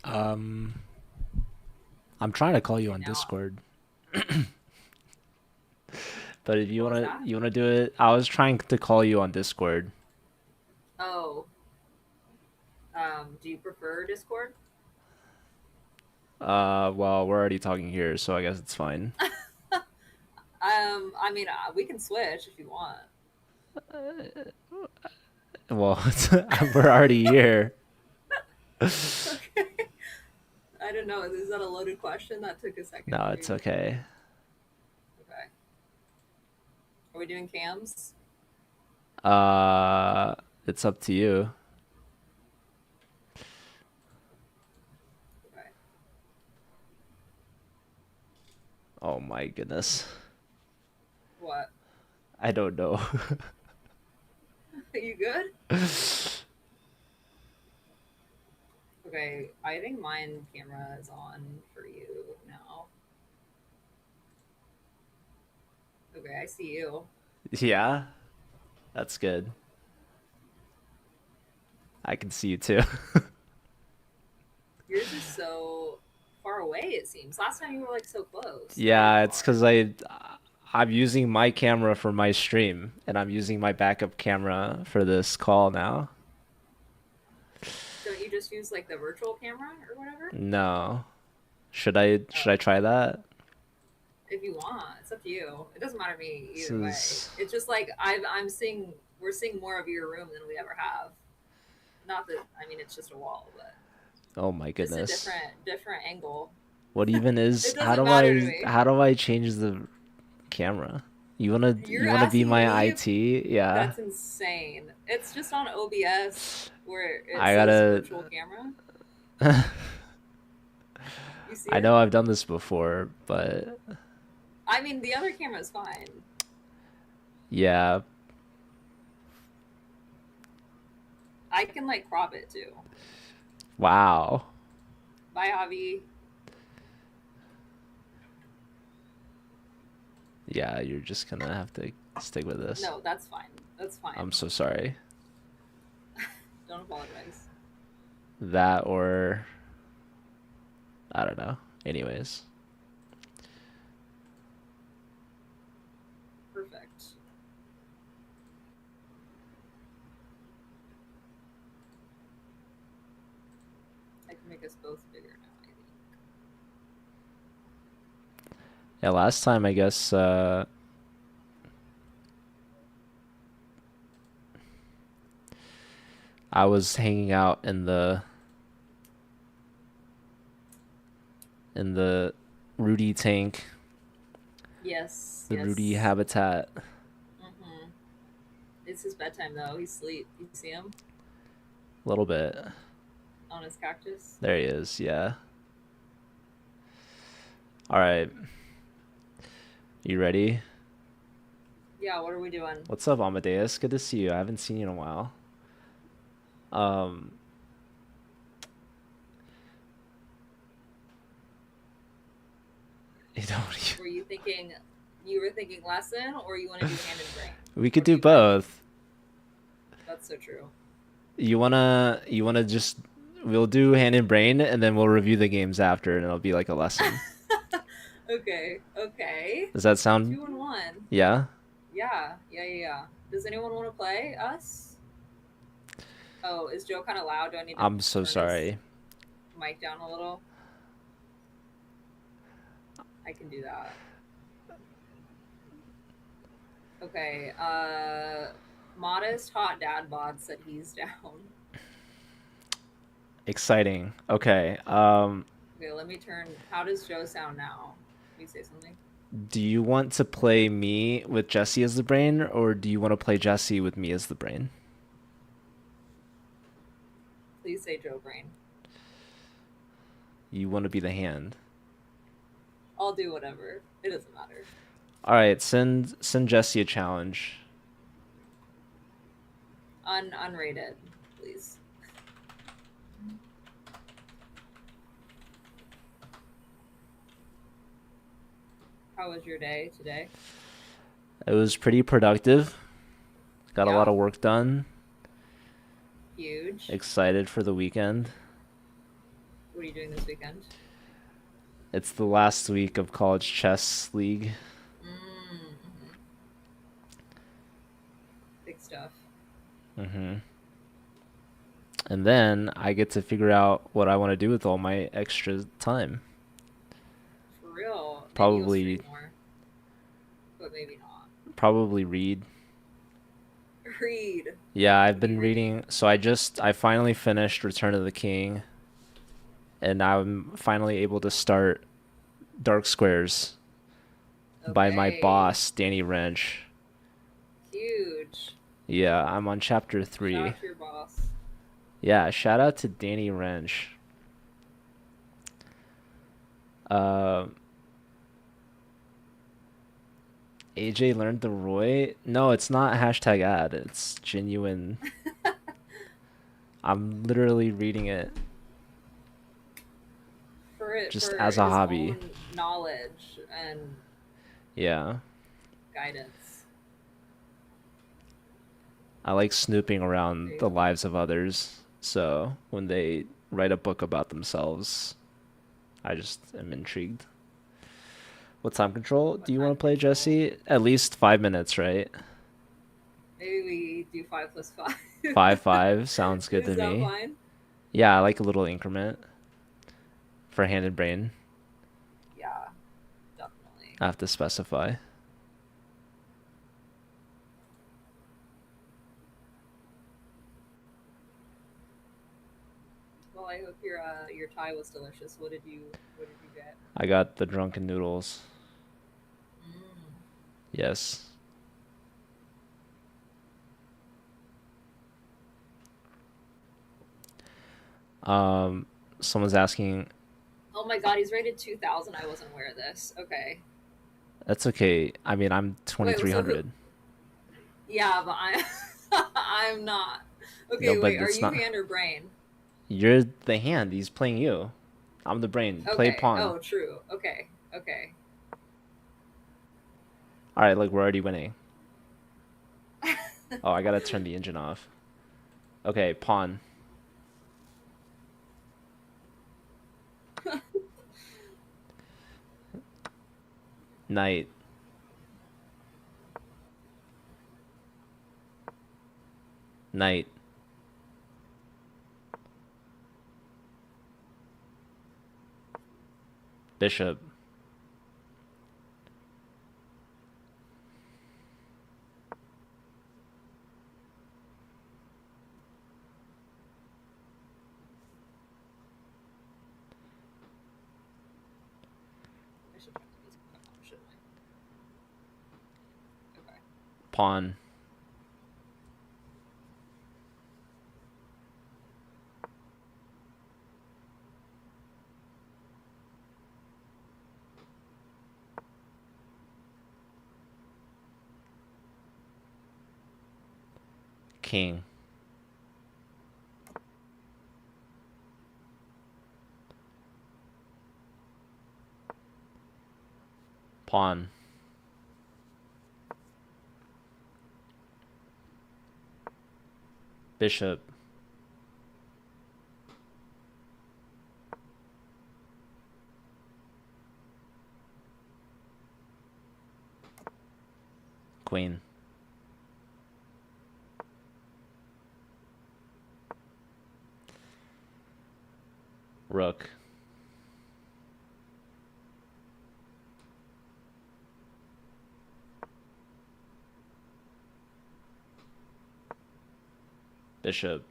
Um, I'm trying to call you Okay, on now. Discord, but if What was that? you wanna do it, I was trying to call you on Discord. Oh, do you prefer Discord? Well, we're already talking here, so I guess it's fine. I mean, we can switch if you want. Well, we're already here. Okay. I don't know. Is that a loaded question? That took a second No, for it's you. okay. Okay. Are we doing cams? Uh, it's up to you. Okay. Oh my goodness. What? I don't know. Are you good? Okay. I think mine camera is on for you now. Okay, I see you. Yeah, that's good. I can see you too. Yours is so far away, it seems. Last time you were like so close. Now you're Yeah, it's far. because I'm using my camera for my stream, and I'm using my backup camera for this call now. Don't you just use like the virtual camera or whatever? No. Should Oh, I try that? if you want, it's up to you. It doesn't matter to me This either way. is It's just like I'm seeing we're seeing more of your room than we ever have. Not that I mean it's just a wall, but oh my just a goodness. different angle. What even is It doesn't matter to me. how do I change the camera? You're You wanna be asking my me. IT? Yeah. That's insane. It's just on OBS where it I says gotta virtual camera. You see I it? know I've done this before, but I mean, the other camera is fine. yeah. I can like crop it too. Wow. Bye, Javi. Yeah, you're just gonna have to stick with this. No, that's fine. That's fine. I'm so sorry. Don't apologize. That or I don't know. Anyways. Perfect. I can make us both bigger now, I think. Yeah, last time I guess I was hanging out in the Rudy tank, Yes, the Rudy yes. habitat. Mm-hmm. It's his bedtime though. He's asleep. You see him A little bit. on his cactus? There he is. Yeah. All right. You ready? Yeah, what are we doing? What's up, Amadeus? Good to see you. I haven't seen you in a while. Um, you know, You were thinking lesson or you want to do hand and brain? we could What are do you thinking? both. That's so true. You wanna just we'll do hand and brain, and then we'll review the games after, and it'll be like a lesson. Okay, okay. Does that sound? 2-1. Yeah. Yeah, yeah, yeah, yeah. Does anyone want to play us? Oh, is Joe kind of loud? Do I need to I'm so turn his sorry. mic down a little? I can do that. Okay. Modest hot dad bod said he's down. Exciting. Okay. Okay, let me turn. How does Joe sound now? Can you say something? Do you want to play me with Jesse as the brain, or do you want to play Jesse with me as the brain? Please say Joe Brain. You want to be the hand. I'll do whatever. It doesn't matter. All right, send Jesse a challenge. Unrated, please. How was your day today? It was pretty productive. Got a lot Yeah, of work done. huge. Excited for the weekend. What are you doing this weekend? It's the last week of college chess league. Mm-hmm. Big stuff. Hmm. And then I get to figure out what I want to do with all my extra time. For real. Maybe you'll stream Probably, more, but maybe not. probably read. Read. Yeah, I've What are been you reading? reading. So I finally finished Return of the King, and I'm finally able to start Dark Squares by my Okay. boss, Danny Rench. Huge. Yeah, I'm on chapter Shout 3. out to your boss. Yeah, shout out to Danny Rench. Uh, AJ learned the Roy. No, it's not hashtag ad. It's genuine. I'm literally reading it just For as a his hobby. own knowledge and Yeah. guidance. I like snooping There around you the go. lives of others. So when they write a book about themselves, I just am intrigued. What time control do What you want time to play, control? Jesse? At least 5 minutes, right? Maybe we do 5 plus 5. 5 sounds good Is to that me. fine? Yeah, I like a little increment for hand and brain. Yeah, definitely. I have to specify. Well, I hope your Thai was delicious. What did you get? I got the drunken noodles. Mm. Yes. Um, someone's asking. Oh my God, he's rated 2,000. I wasn't aware of this. Okay. That's okay. I mean, I'm Wait, so who? 2300. Yeah, but I I'm not. No, Okay, but wait. Are it's you not. hand or brain? You're the hand. He's playing you. I'm the brain. Play Okay. pawn. Oh, true. Okay. Okay. All right, look, we're already winning. Oh, I gotta turn the engine off. Okay, pawn. Knight. Knight. Bishop. I should turn the music back on, shouldn't I? Okay. Pawn. King. Pawn. Bishop. Queen. Rook. Bishop.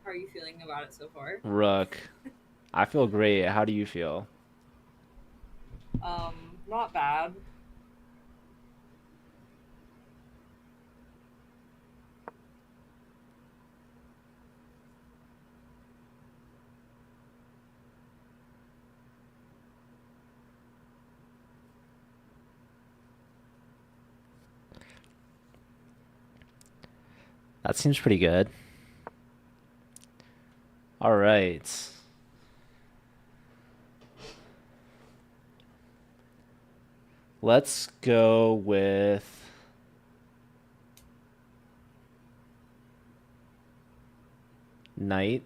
How are you feeling about it so far? Rook. I feel great. How do you feel? Not bad. That seems pretty good. All right. Let's go with knight.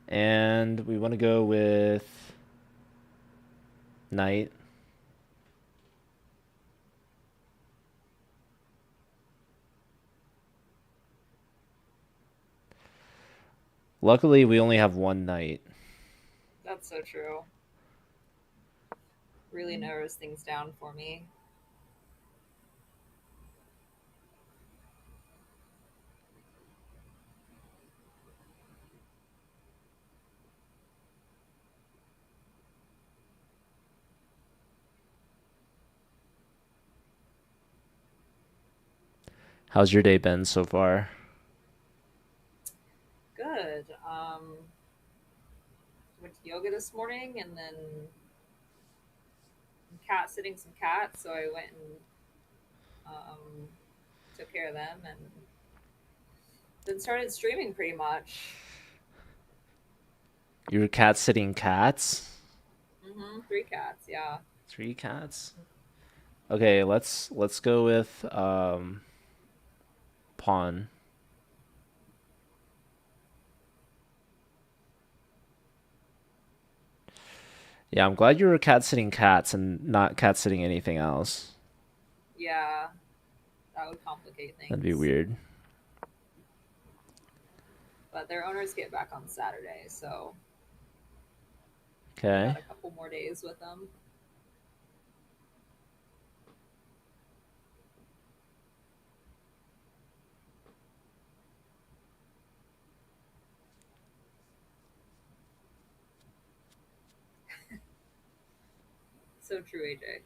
And we want to go with knight. Luckily, we only have one knight. That's so true. Really narrows things down for me. How's your day been so far? Good. Went to yoga this morning and then cat sitting some cats, so I went and took care of them and then started streaming pretty much. You were cat sitting cats? 3 cats, yeah. 3 cats? Okay, let's go with pawn. Yeah, I'm glad you were cat sitting cats and not cat sitting anything else. Yeah, that would complicate That'd be things. weird. But their owners get back on Saturday, so I got Okay. a couple more days with them. So true, AJ.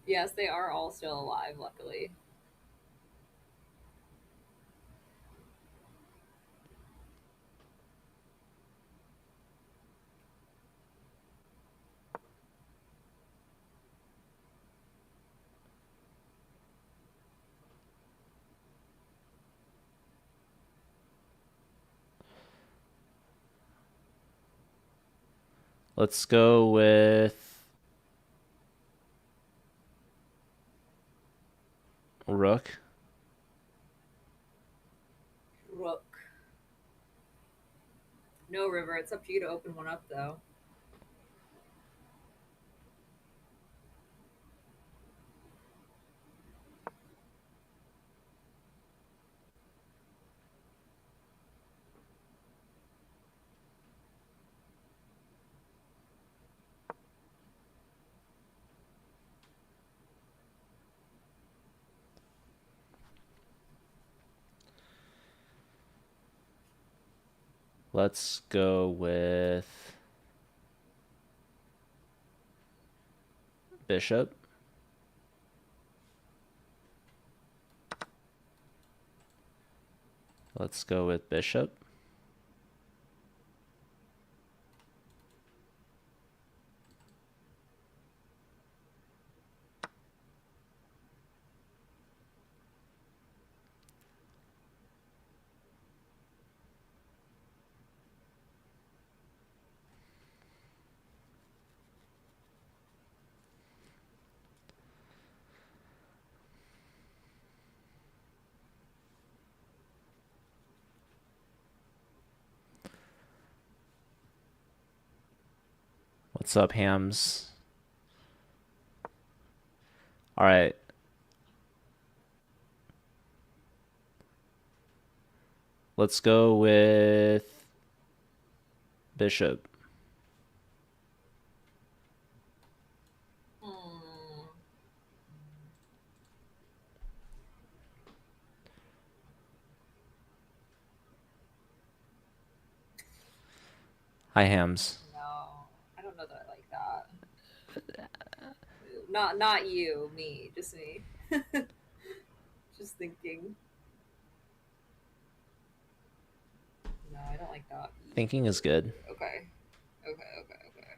Yes, they are all still alive, luckily. Let's go with rook. Rook. No, River, it's up to you to open one up, though. Let's go with bishop. Let's go with bishop. What's up, hams? All right. Let's go with bishop. Hmm. Hi, hams. No, I don't know that I like that. Not you, me, just me. Just thinking. No, I don't like that Thinking is good. either. Okay. Okay, okay, okay.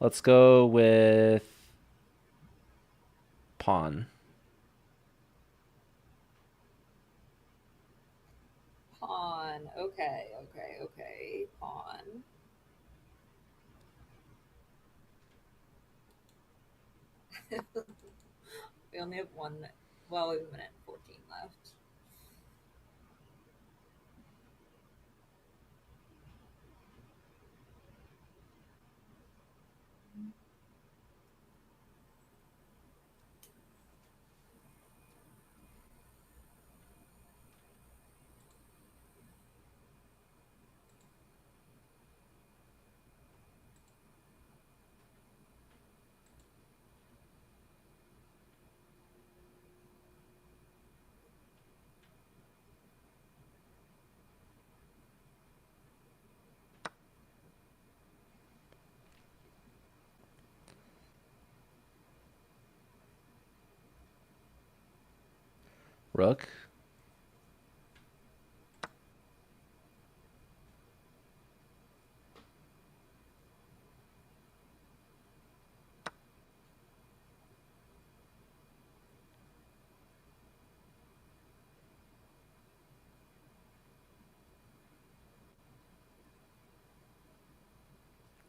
Let's go with pawn. Pawn. Okay, okay, okay. Pawn. We only have one. Well, we have a minute and 14 left. Rook.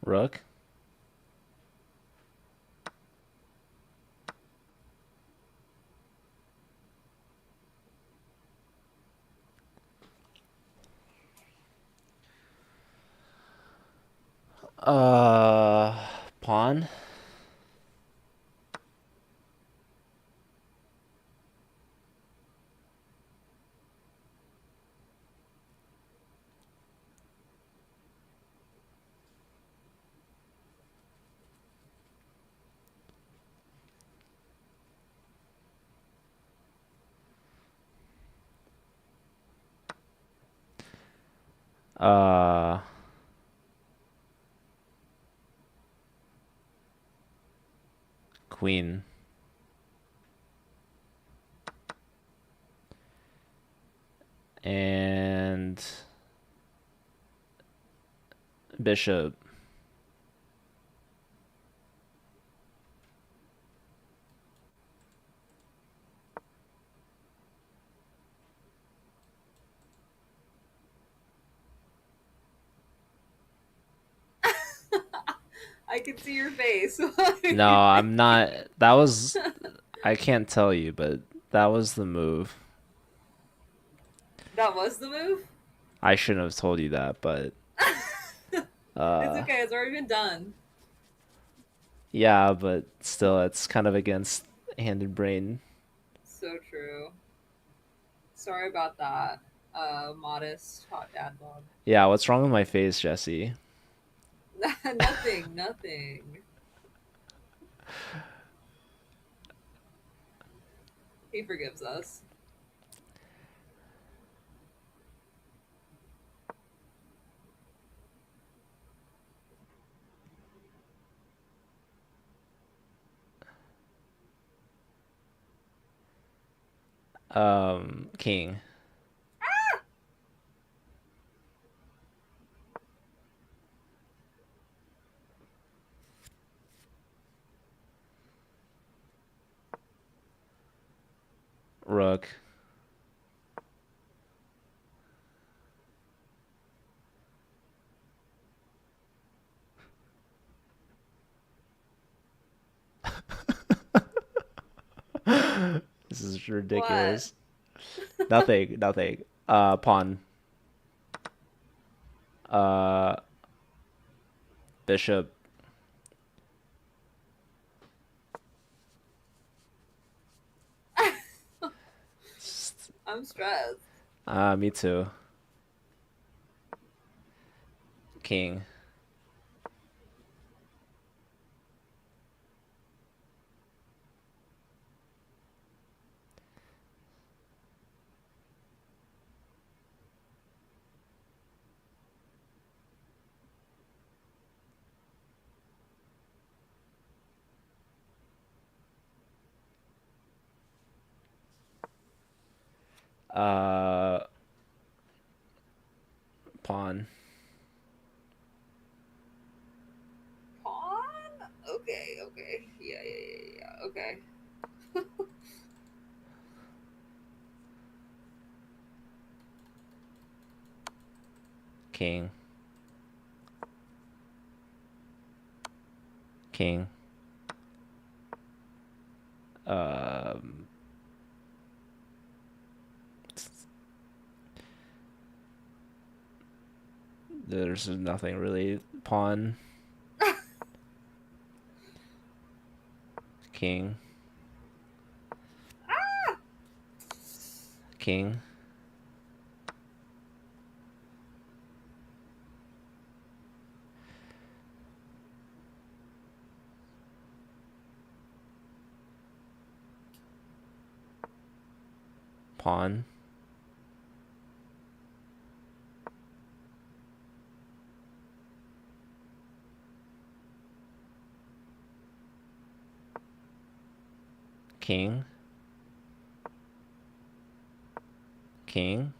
Rook. Pawn. Uh, Queen. And bishop. I can see your face. No, I'm not. That was. I can't tell you, but that was the move. That was the move? I shouldn't have told you that, but It's okay, it's already been done. yeah, but still, it's kind of against hand and brain. So true. Sorry about that. Modest hot dad bod. Yeah, what's wrong with my face, Jesse? Nothing, nothing. He forgives us. King. Rook. This is What? ridiculous. Nothing, nothing. Pawn. Uh, bishop. I'm stressed. Me too. King. Uh, pawn. Pawn? king, king. Um, there's nothing really. Pawn, king, king, pawn, king, king,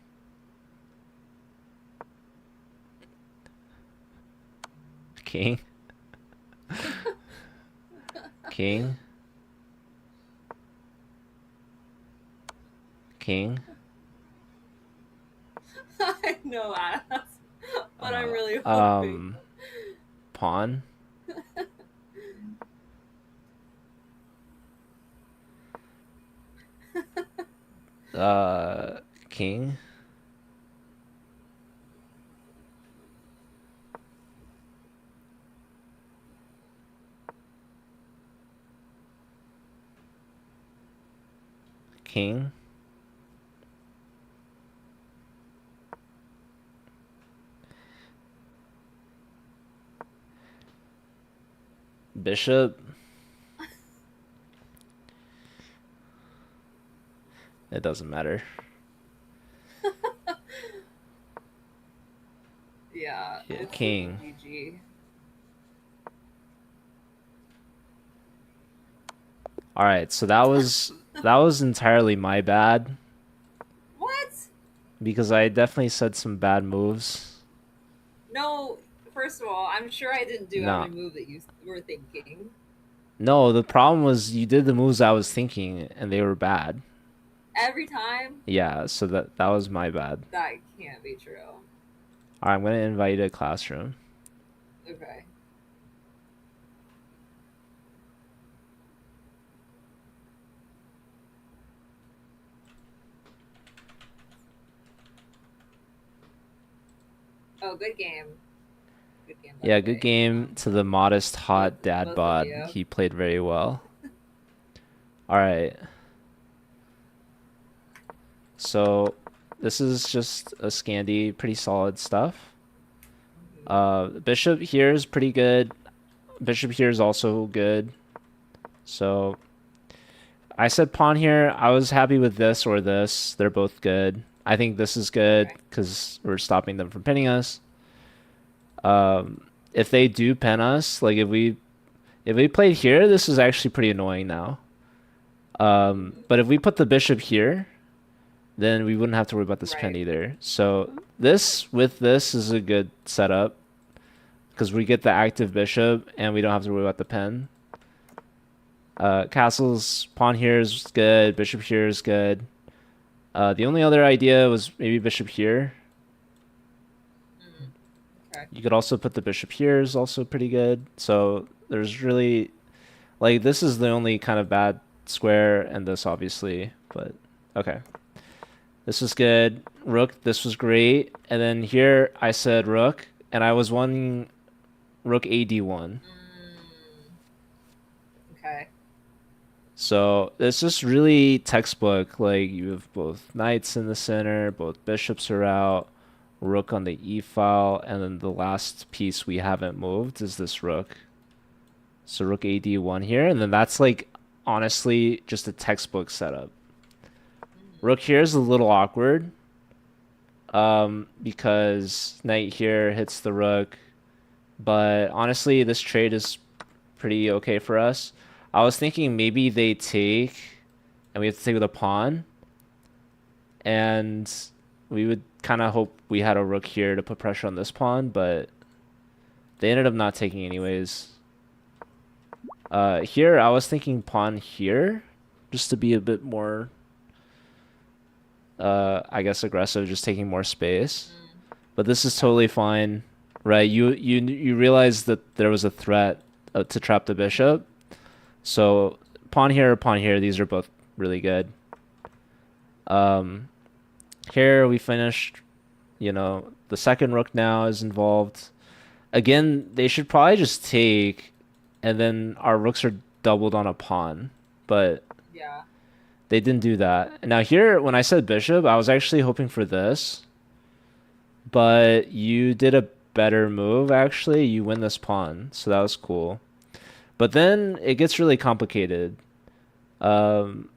king, king, king. I know that's what I'm really hoping. Pawn, king, king, bishop. It doesn't matter. Yeah, Yeah, it's king. GG. All right, so that was entirely my bad What? because I definitely said some bad moves. No, first of all, I'm sure I didn't do No. every move that you were thinking. No, the problem was you did the moves I was thinking and they were bad. Every time? Yeah, so that was my bad. That can't be true. All right, I'm going to invite you to classroom. Okay. Oh, good game. Good game. by Yeah, the good way. game to the modest hot dad both of bod. you. He played very well. All right. So this is just a Scandi, pretty solid stuff. Bishop here is pretty good. Bishop here is also good. So I said pawn here. I was happy with this or this. They're both good. I think this is good Okay. because we're stopping them from pinning us. If they do pin us, like if we played here, this is actually pretty annoying now. But if we put the bishop here, then we wouldn't have to worry about this pin Right. either. So this with this is a good setup because we get the active bishop and we don't have to worry about the pin. Castle's pawn here is good. Bishop here is good. The only other idea was maybe bishop here. Okay. You could also put the bishop here is also pretty good. So there's really, like, this is the only kind of bad square and this obviously, but okay. This was good. Rook, this was great. And then here I said rook and I was wanting rook AD1. Okay. So it's just really textbook. Like you have both knights in the center, both bishops are out, rook on the e file, and then the last piece we haven't moved is this rook. So rook AD1 here, and then that's like honestly just a textbook setup. Rook here is a little awkward. Because knight here hits the rook. But honestly, this trade is pretty okay for us. I was thinking maybe they take, and we have to take with a pawn. And we would kind of hope we had a rook here to put pressure on this pawn, but they ended up not taking anyways. Here, I was thinking pawn here, just to be a bit more, I guess, aggressive, just taking more space. But this is totally fine, right? You realize that there was a threat to trap the bishop. So pawn here, these are both really good. Um, Here we finished, the second rook now is involved. Again, they should probably just take, and then our rooks are doubled on a pawn, but Yeah. they didn't do that. And now here, when I said bishop, I was actually hoping for this, but you did a better move, actually. You win this pawn, so that was cool. But then it gets really complicated. Um,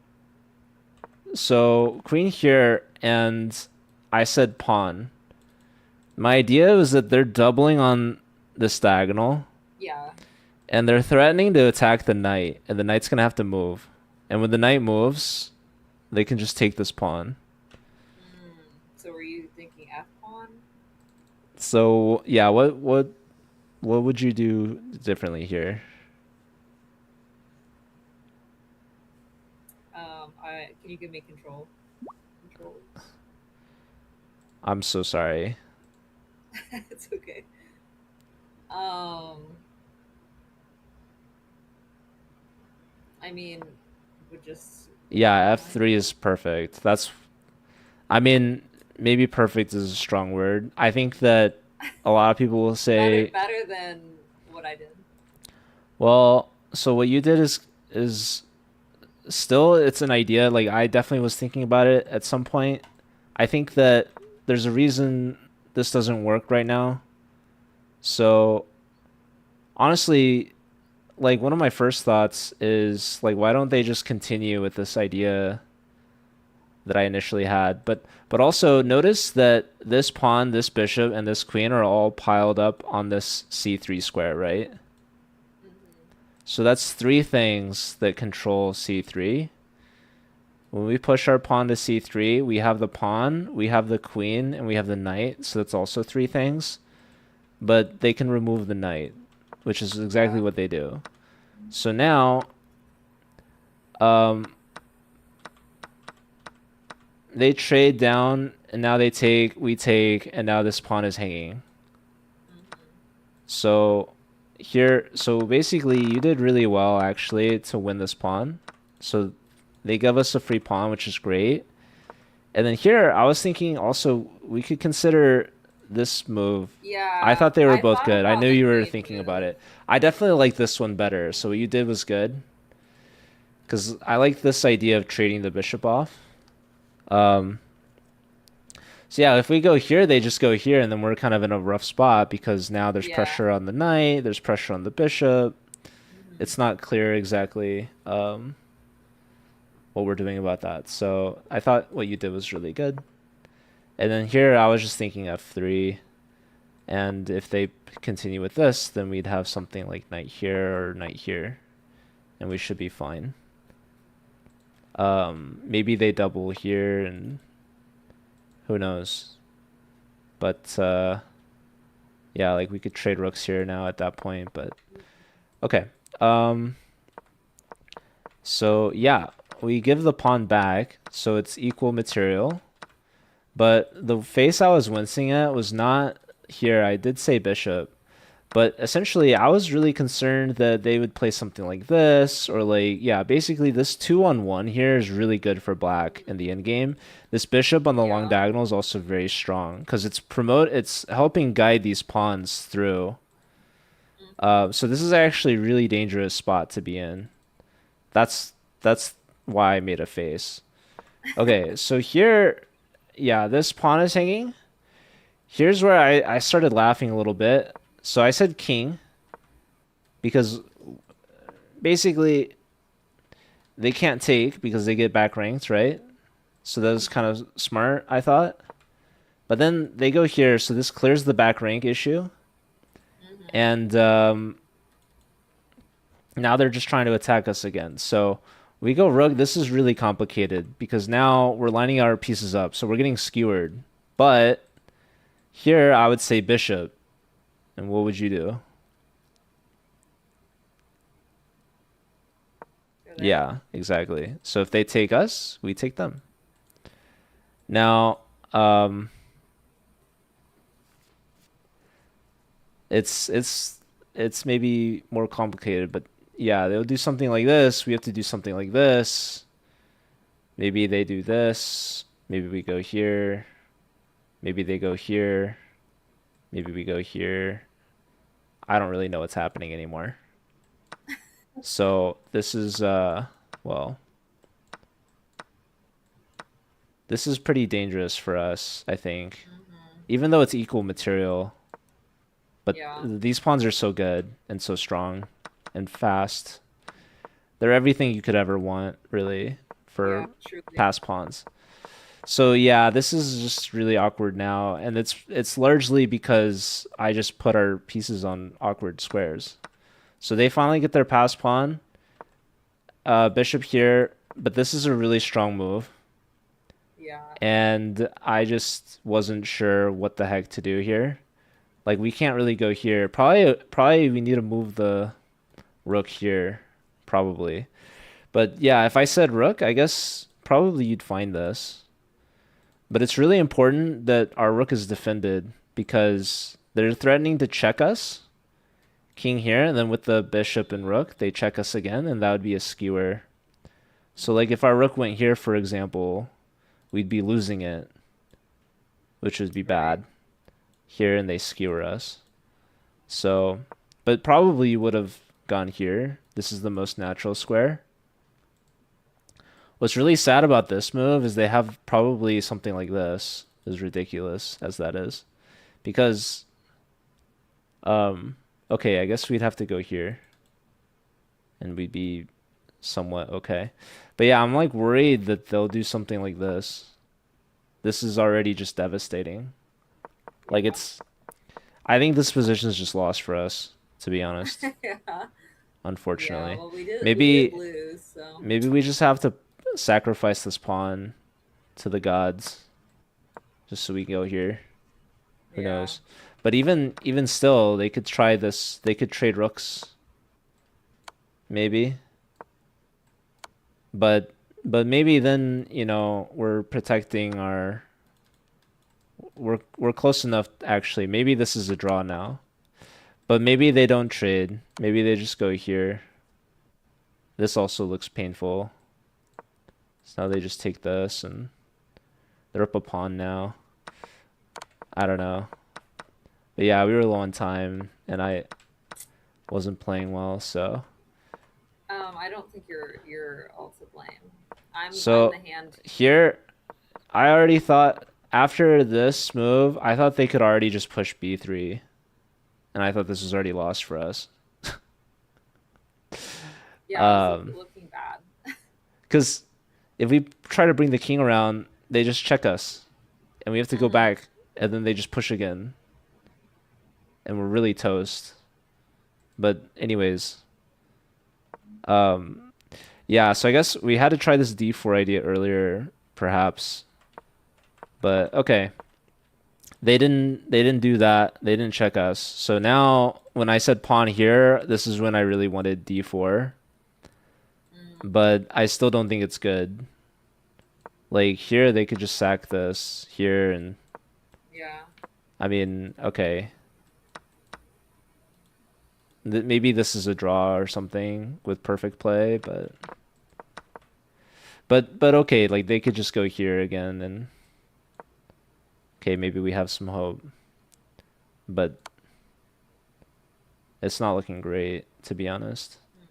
so queen here, and I said pawn. My idea was that they're doubling on this diagonal, Yeah. and they're threatening to attack the knight, and the knight's gonna have to move. And when the knight moves, they can just take this pawn. So were you thinking F pawn? So yeah, what would you do differently here? I can you give me control? Controls. I'm so sorry. It's okay. Um, I mean, would just Yeah, F3 is perfect. I mean, maybe perfect is a strong word. I think that a lot of people will better say, better than what I did. well, so what you did is still it's an idea. Like I definitely was thinking about it at some point. I think that there's a reason this doesn't work right now. So honestly, like one of my first thoughts is like why don't they just continue with this idea that I initially had? But also notice that this pawn, this bishop, and this queen are all piled up on this c3 square, right? So that's three things that control c3. When we push our pawn to c3, we have the pawn, we have the queen, and we have the knight. So that's also three things. But they can remove the knight, which is exactly Yeah. what they do. So now, um, they trade down, and now they take, we take, and now this pawn is hanging. So so basically, you did really well actually to win this pawn. So they give us a free pawn, which is great. And then here, I was thinking also we could consider this move. I Yeah, thought they were I both thought good. I about knew the you were queen thinking about move. it. I definitely like this one better. So what you did was good because I like this idea of trading the bishop off. Um, so yeah, if we go here, they just go here, and then we're kind of in a rough spot because now there's Yeah. pressure on the knight, there's pressure on the bishop. Hmm. It's not clear exactly what we're doing about that. So I thought what you did was really good. And then here, I was just thinking f3. And if they continue with this, then we'd have something like knight here or knight here, and we should be fine. Maybe they double here, and who knows? But yeah, like we could trade rooks here now at that point. But okay. Um, so yeah, we give the pawn back, so it's equal material. But the face I was wincing at was not here. I did say bishop. But essentially, I was really concerned that they would play something like this, or like, yeah, basically this 2-on-1 here is really good for black in the end game. This bishop on the long Yeah. diagonal is also very strong because it's helping guide these pawns through. So this is actually a really dangerous spot to be in. That's why I made a face. Okay, so here, yeah, this pawn is hanging. Here's where I started laughing a little bit. So I said king because basically they can't take because they get back ranked, right? So that was kind of smart, I thought. But then they go here, so this clears the back rank issue. And now they're just trying to attack us again. So we go rook. This is really complicated because now we're lining our pieces up. So we're getting skewered. But here I would say bishop. And what would you do? Go there. Yeah, exactly. So if they take us, we take them. Now, um, It's it's it's maybe more complicated, but yeah, they'll do something like this. We have to do something like this. Maybe they do this. Maybe we go here. Maybe they go here. Maybe we go here. I don't really know what's happening anymore. So this is well, this is pretty dangerous for us, I think. Hmm. Even though it's equal material, but Yeah. these pawns are so good and so strong and fast. They're everything you could ever want, really, Yeah. for Truly. past pawns. So yeah, this is just really awkward now, and it's largely because I just put our pieces on awkward squares. So they finally get their pass pawn, bishop here, but this is a really strong move, Yeah. and I just wasn't sure what the heck to do here. Like we can't really go here. Probably we need to move the rook here, probably. But yeah, if I said rook, I guess probably you'd find this. But it's really important that our rook is defended because they're threatening to check us. King here, and then with the bishop and rook, they check us again, and that would be a skewer. So like if our rook went here, for example, we'd be losing it, which would be Right. bad. Here, and they skewer us. So, but probably you would have gone here. This is the most natural square. What's really sad about this move is they have probably something like this, as ridiculous as that is. Because, um, okay, I guess we'd have to go here and we'd be somewhat okay. But yeah, I'm like worried that they'll do something like this. This is already just devastating. Like Yeah. I think this position is just lost for us, to be honest, Yeah. Yeah. unfortunately. Well, we did Maybe lose, so maybe we just have to sacrifice this pawn to the gods just so we can go here. Who yeah. knows? But even still, they could try this. They could trade rooks, maybe. But but maybe then, we're protecting our we're close enough actually. Maybe this is a draw now. But maybe they don't trade. Maybe they just go here. This also looks painful. So now they just take this and they're up a pawn now. I don't know. But yeah, we were low on time and I wasn't playing well, so I don't think you're all to blame. I'm so the hand. here I already thought after this move, I thought they could already just push b3 and I thought this was already lost for us. Yeah, it was Um, looking bad. because if we try to bring the king around, they just check us and we have to go Hmm. back and then they just push again and we're really toast. But anyways, um yeah, so I guess we had to try this d4 idea earlier perhaps. But okay. They didn't do that. They didn't check us. So now when I said pawn here, this is when I really wanted d4, Mm, but I still don't think it's good. Like here they could just sack this here and yeah. I mean, okay. Maybe this is a draw or something with perfect play, but okay, like they could just go here again and okay, maybe we have some hope. But it's not looking great to be honest, Mm-mm,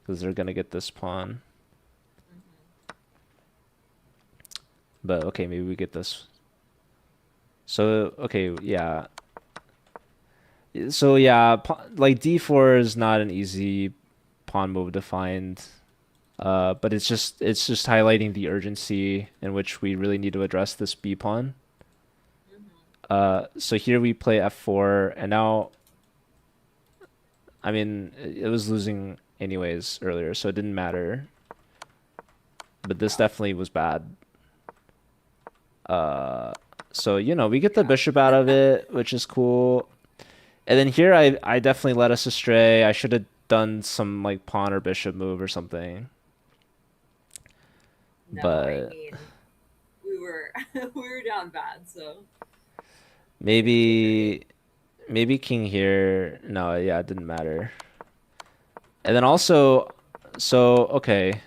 because they're gonna get this pawn. mm-hmm. But okay, maybe we get this. So okay, yeah. So yeah, like d4 is not an easy pawn move to find. But it's just highlighting the urgency in which we really need to address this b pawn. Mm-hmm. So here we play f4, and now I mean it was losing anyways earlier, so it didn't matter. But this Yeah. definitely was bad. Uh, so we get the Yeah. bishop out of it, which is cool. And then here I definitely led us astray. I should have done some like pawn or bishop move or something. No, I But mean we were we were down bad, so you didn't do great. maybe maybe king here. No, yeah, it didn't matter. And then also, so okay,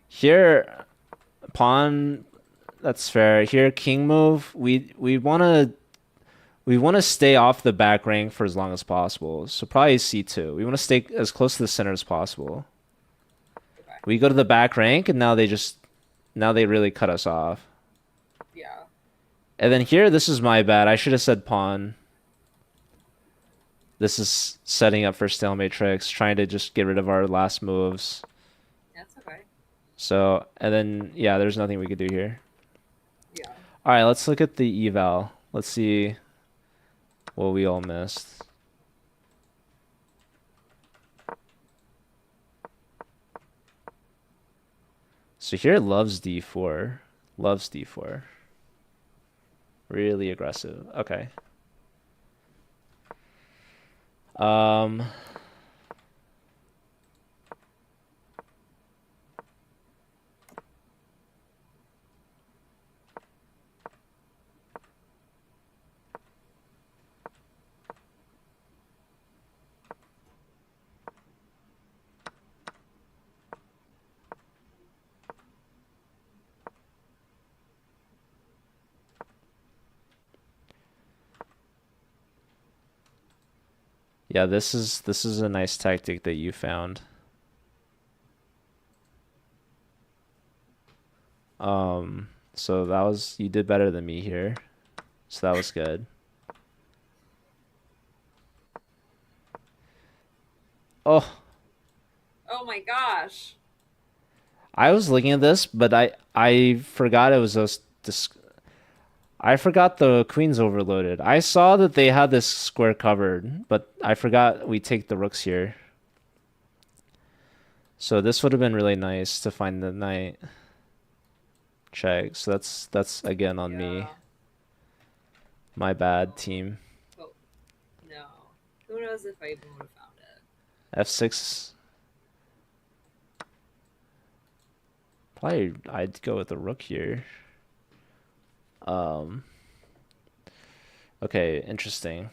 here pawn. That's fair. Here king move. We want to stay off the back rank for as long as possible. So probably c2. We want to stay as close to the center as possible. Okay. We go to the back rank, and now they really cut us off. Yeah. And then here, this is my bad. I should have said pawn. This is setting up for stalemate tricks, trying to just get rid of our last moves. That's okay. So, and then, yeah, there's nothing we could do here. Yeah. All right, let's look at the eval. Let's see what we all missed. So here it loves d4. Loves d4. Really aggressive. Okay. Um, yeah, this is a nice tactic that you found. So that was you did better than me here. So that was good. Oh, Oh my gosh. I was looking at this, but I forgot it was this. I forgot the queen's overloaded. I saw that they had this square covered, but I forgot we take the rooks here. So this would have been really nice to find the knight check. So that's again on me. Yeah. My bad, team. Oh no. Who knows if I even would have found it. F6. Probably I'd go with the rook here. Um, okay, interesting.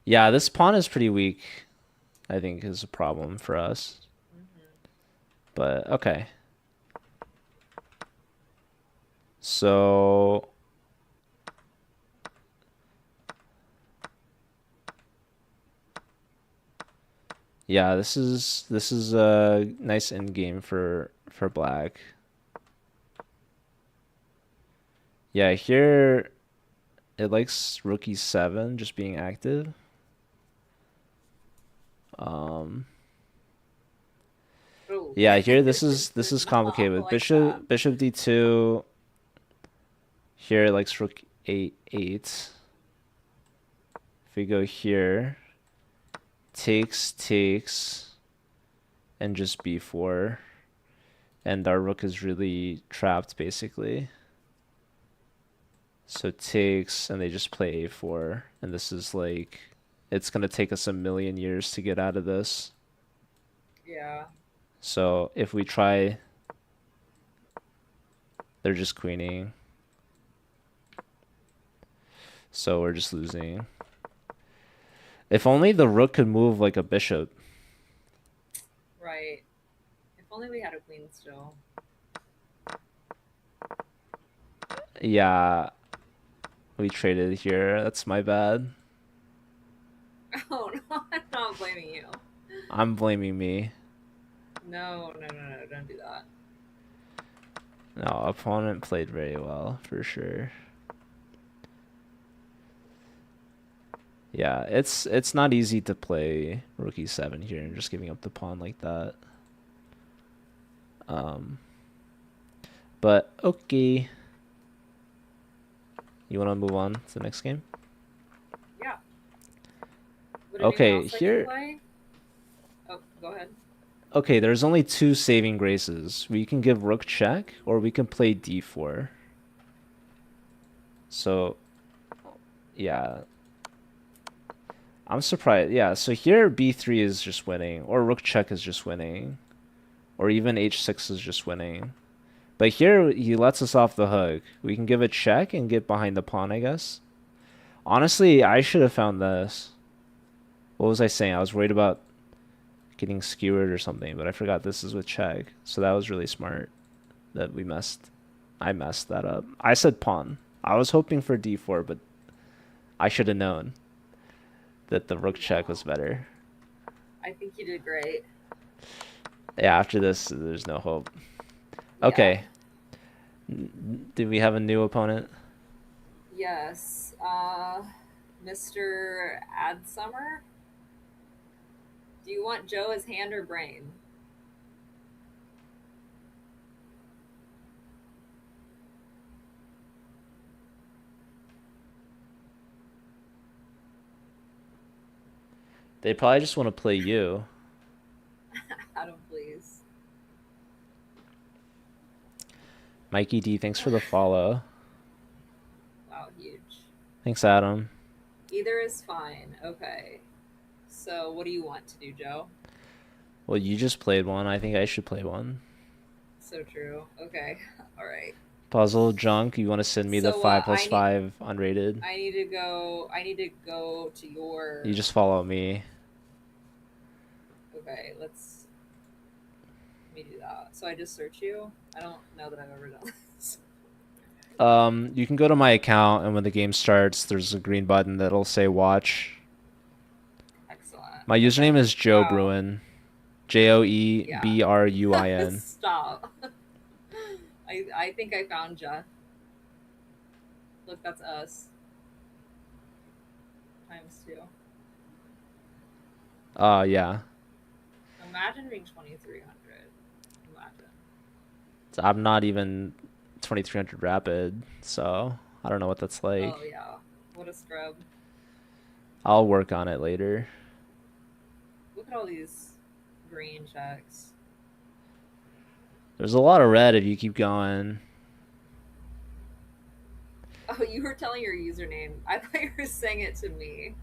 Yeah, this pawn is pretty weak, I think is a problem for us. But okay. So yeah, this is a nice end game for black. Yeah, here it likes rook e7 just being active. Oh. Yeah, here this is Not complicated with like bishop that. bishop d2. Here it likes rook a8. If we go here, takes, and just b4, and our rook is really trapped basically. So takes, and they just play a4, and this is like, it's gonna take us a million years to get out of this. Yeah. So if we try, they're just queening. So we're just losing. If only the rook could move like a bishop. Right. If only we had a queen still. Yeah, we traded here. That's my bad. Oh no, I'm not blaming you. I'm blaming me. No, don't do that. No, opponent played very well, for sure. Yeah, it's not easy to play rook e7 here and just giving up the pawn like that. But okay. You want to move on to the next game? Yeah. Would Okay, anyone else like to here. play? Oh, go ahead. Okay, there's only two saving graces. We can give rook check, or we can play d4. So, yeah. I'm surprised. Yeah, so here b3 is just winning, or rook check is just winning, or even h6 is just winning. But here he lets us off the hook. We can give a check and get behind the pawn, I guess. Honestly, I should have found this. What was I saying? I was worried about getting skewered or something, but I forgot this is with check. So that was really smart that we messed. I messed that up. I said pawn. I was hoping for d4, but I should have known that the rook check was No, better. I think you did great. Yeah, after this, there's no hope. Yeah. Okay. Do we have a new opponent? Yes. Mr. Adsummer? Do you want Joe as hand or brain? They probably just want to play you. Adam, please. Mikey D, thanks for the follow. Wow, huge. Thanks, Adam. Either is fine. Okay. So, what do you want to do, Joe? Well, you just played one. I think I should play one. So true. Okay. All right. Puzzle junk. You want to send me the So, 5 plus 5 unrated? I need to go. I need to go to You your. just follow me. Okay. Let me do that. So I just search you. I don't know that I've ever done this. You can go to my account, and when the game starts, there's a green button that'll say watch. Excellent. My username Okay. is Joe Wow. Bruin. Yeah. JoeBruin. Stop. I think I found ya. Look, that's us. Times two. Yeah. Imagine being 2,300. Imagine. So I'm not even 2300 rapid, so I don't know what that's like. Oh yeah. What a scrub. I'll work on it later. Look at all these green checks. There's a lot of red if you keep going. Oh, you were telling your username. I thought you were saying it to me.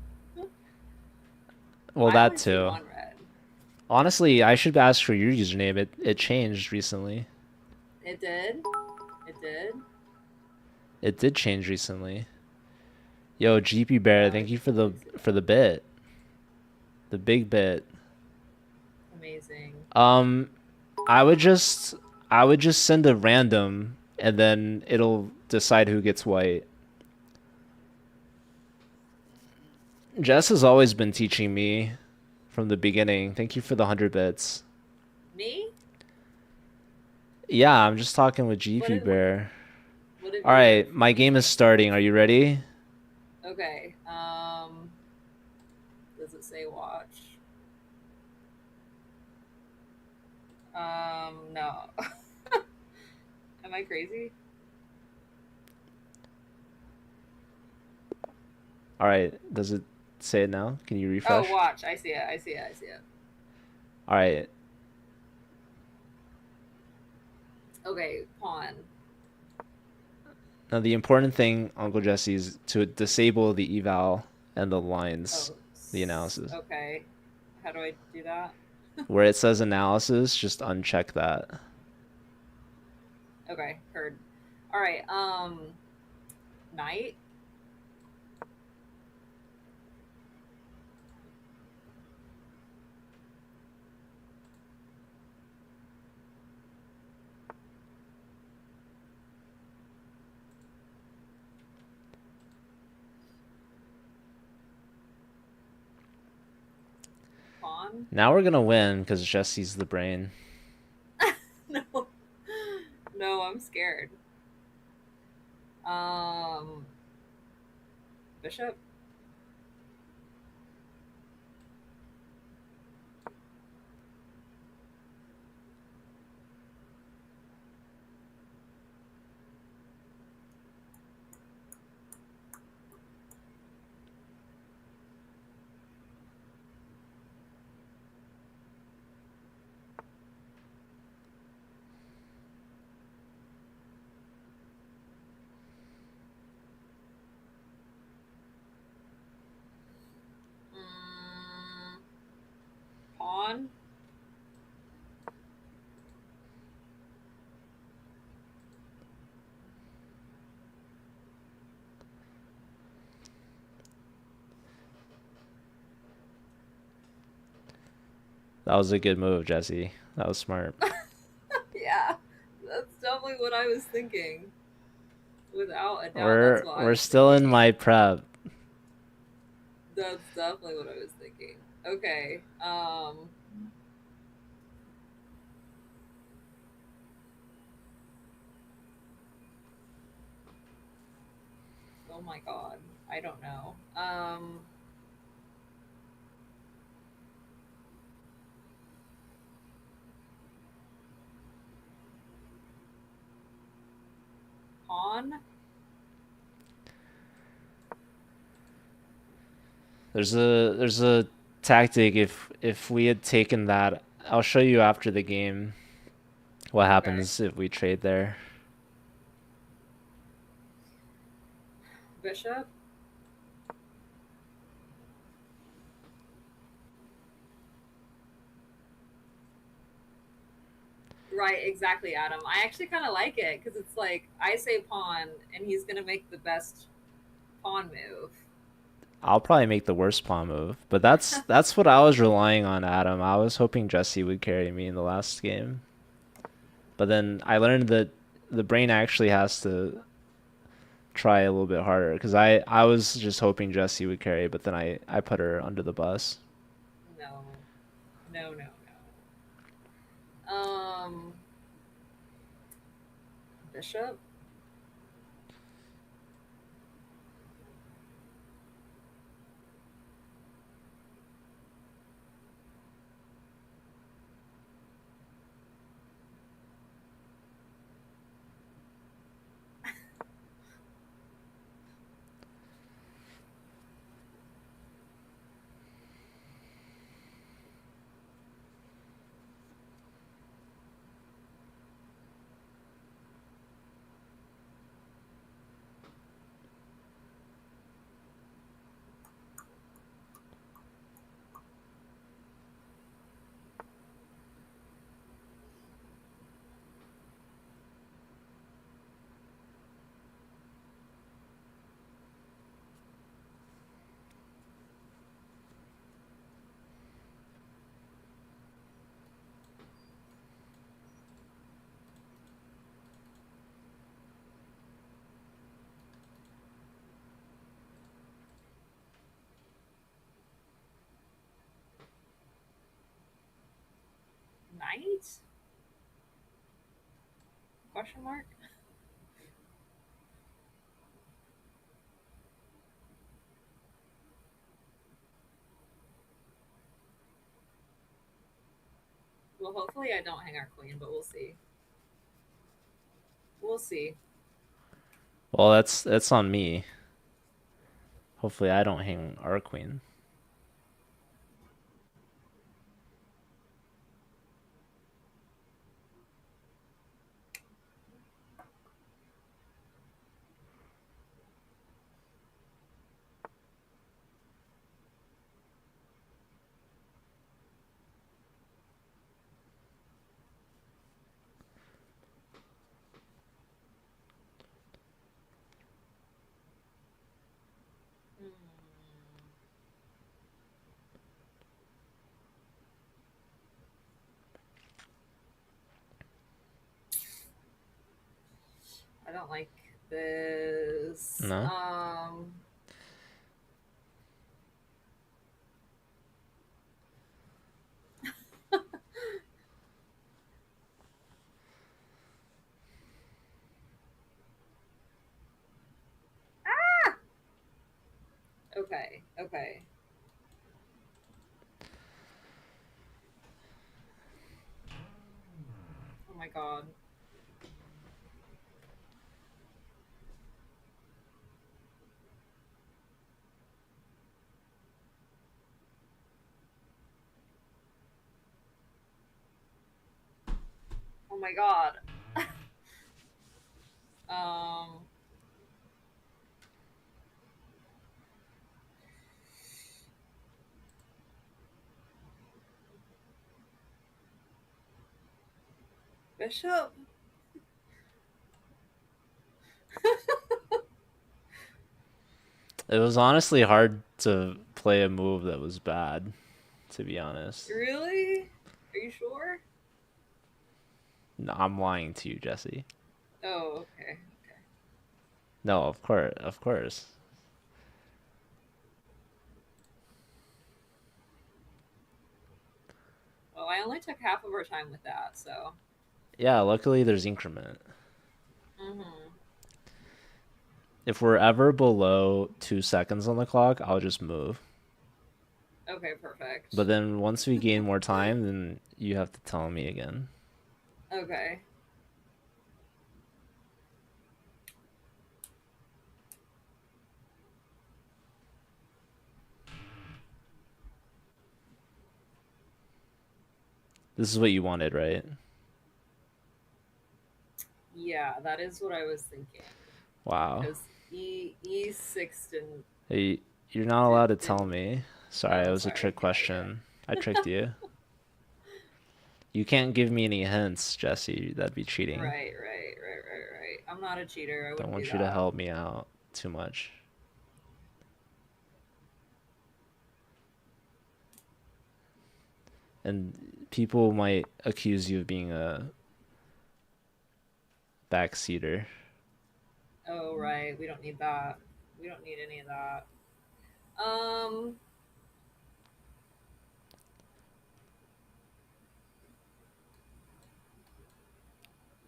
Well, I that only see too. one red. Honestly, I should ask for your username. It changed recently. It did. It did. It did change recently. Yo, GP Bear, thank you Let me see. for the bit. The big bit. Amazing. Um I would just send a random and then it'll decide who gets white. Jess has always been teaching me from the beginning. Thank you for the 100 bits. Me? Yeah, I'm just talking with What GP did what, Bear. what have All you right, learned from my game is me? starting. Are you ready? Okay. Does it say watch? No. Am I crazy? All right, does it say it now? Can you Oh, refresh? watch. I see it. I see it. I see it. All right. Okay, pawn. Now the important thing, Uncle Jesse, is to disable the eval and the lines, Oh, the analysis. okay. How do I do that? Where it says analysis, just uncheck that. Okay, heard. All right. Knight. Pawn. Now we're gonna win because Jesse's the brain. No. No, I'm scared. Um, bishop. That was a good move, Jesse. That was smart. Yeah, that's definitely what I was thinking. Without a doubt, that's We're what I we're was still in thinking. my prep. That's definitely what I was thinking. Okay. Oh my god. I don't know. Pawn. There's a tactic if we had taken that. I'll show you after the game what Okay. happens if we trade there. Bishop. Right, exactly, Adam. I actually kind of like it because it's like I say pawn, and he's gonna make the best pawn move. I'll probably make the worst pawn move, but that's what I was relying on, Adam. I was hoping Jesse would carry me in the last game. But then I learned that the brain actually has to try a little bit harder because I was just hoping Jesse would carry, but then I put her under the bus. No, no, no, no. Bishop. Knight? Question mark. Well, hopefully I don't hang our queen, but we'll see. We'll see. Well, that's on me. Hopefully I don't hang our queen. Hmm. I don't like this. No? Okay. Okay. Oh my god. Oh my god. um. Bishop. It was honestly hard to play a move that was bad, to be honest. Really? No, I'm lying to you, Jesse. Oh, okay. Okay. No, of course, of course. Well, I only took half of our time with that, so. Yeah, luckily there's increment. Mm-hmm. If we're ever below 2 seconds on the clock, I'll just move. Okay, perfect. But then once we gain more time, then you have to tell me again. Okay. This is what you wanted, right? Yeah, that is what I was thinking. Wow. Because E6 Hey, you're not allowed to tell didn't. me. Sorry, it Oh, was a sorry. trick Yeah, you're question. I tricked you. You can't give me any hints, Jesse. That'd be right. cheating. Right. I'm not a cheater. I Don't wouldn't do want you to that. help me out too much. And people might accuse you of being a backseater. Oh, right. We don't need that. We don't need any of that. Um,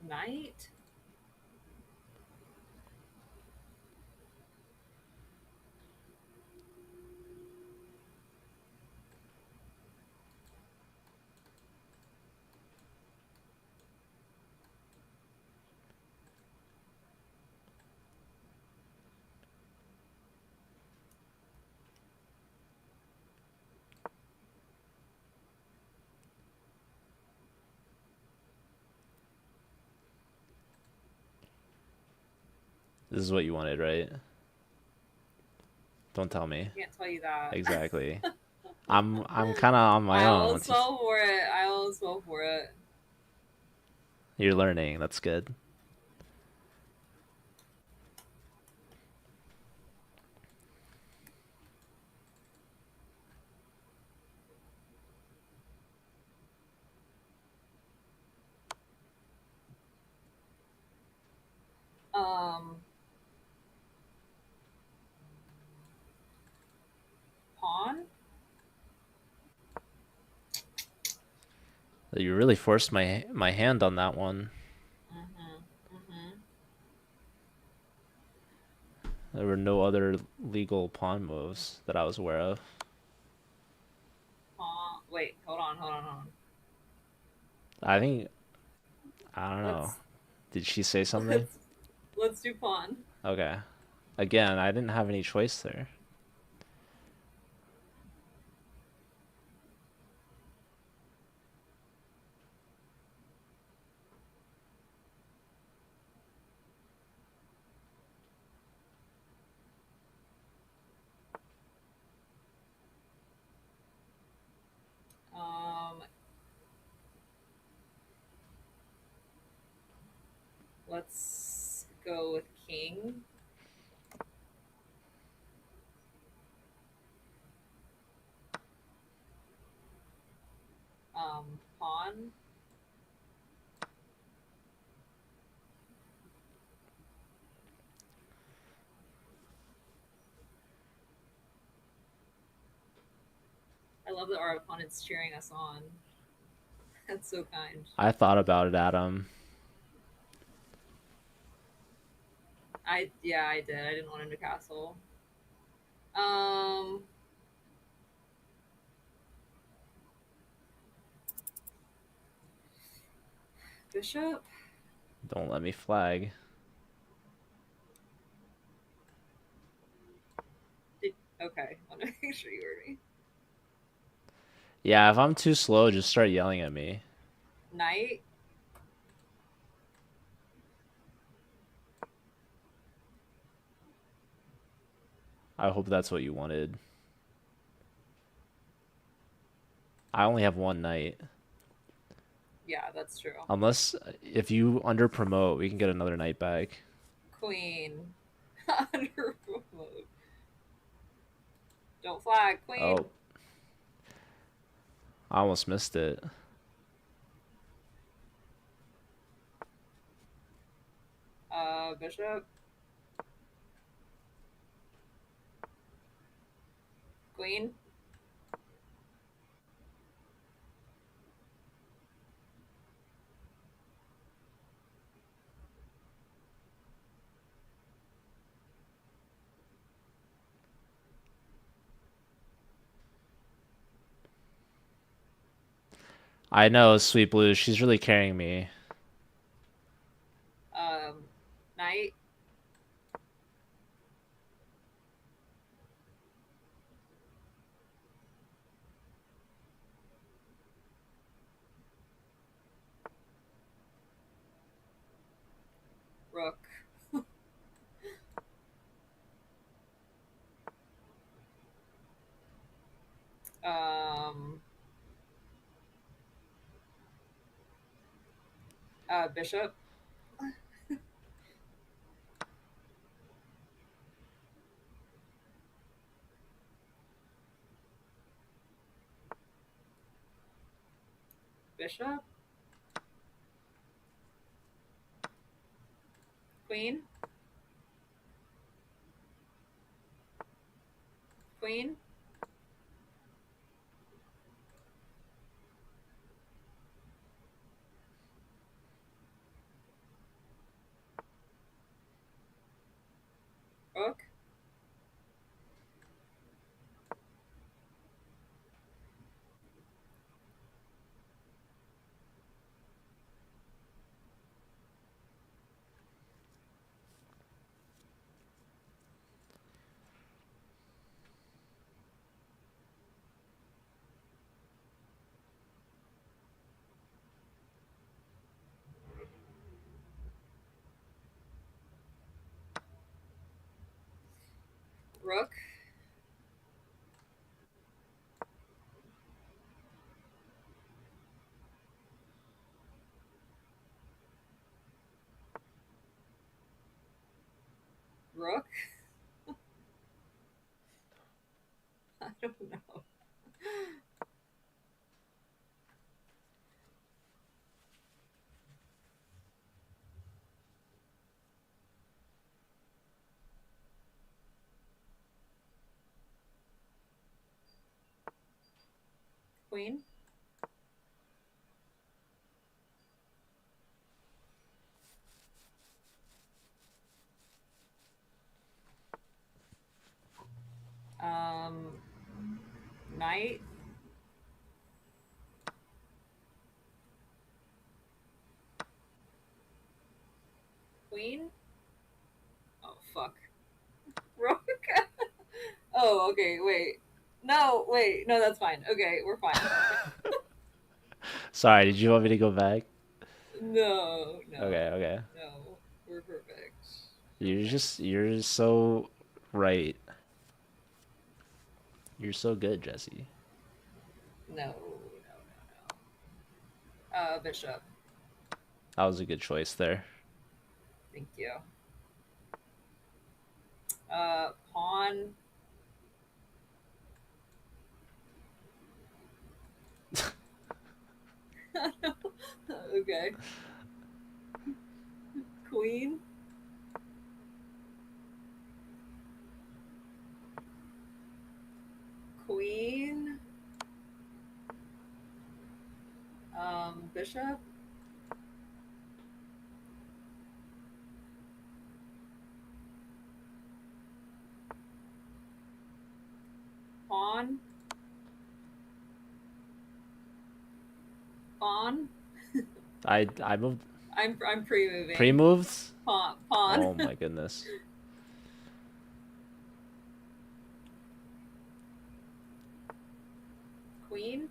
Knight? This is what you wanted, right? Don't tell I me. can't tell you that. Exactly. I'm kind of on my I own. always fell for it. I always fell for it. You're learning. That's good. Um, Pawn? You really forced my hand on that one. Mm-hmm. Mm-hmm. There were no other legal pawn moves that I was aware of. Pawn. Wait, hold on. I think I don't know. Let's Did she say something? let's let's do pawn. Okay. Again, I didn't have any choice there. Um, let's go with king. Pawn. I love that our opponent's cheering us on. That's so kind. I thought about it, Adam. I did. I didn't want him to castle. Um, bishop. Don't let me flag. Okay, I want to make sure you heard me. Yeah, if I'm too slow, just start yelling at me. Knight. I hope that's what you wanted. I only have one knight. Yeah, that's true. Unless if you under promote, we can get another knight back. Queen. Under mode. Don't flag, queen. Oh, I almost missed it. Bishop. Queen. I know, Sweet Blue. She's really carrying me. Knight. Rook. Um, Bishop. Bishop. Queen. Queen. Rook. Rook. Rook. I don't know. Queen. Um, Knight. Queen. Oh fuck. Rook. Oh, okay. Wait. No, wait. No, that's fine. Okay, we're fine. Sorry, did you want me to go back? No, Okay, no, okay. no. We're perfect. You're so right. You're so good, Jesse. No, no, no, no. Bishop. That was a good choice there. Thank you. Pawn. Okay. Queen. Queen. Bishop. Pawn. Pawn. I moved I'm pre-moving. pre-moves. Pawn. Pawn. Oh my goodness. Queen.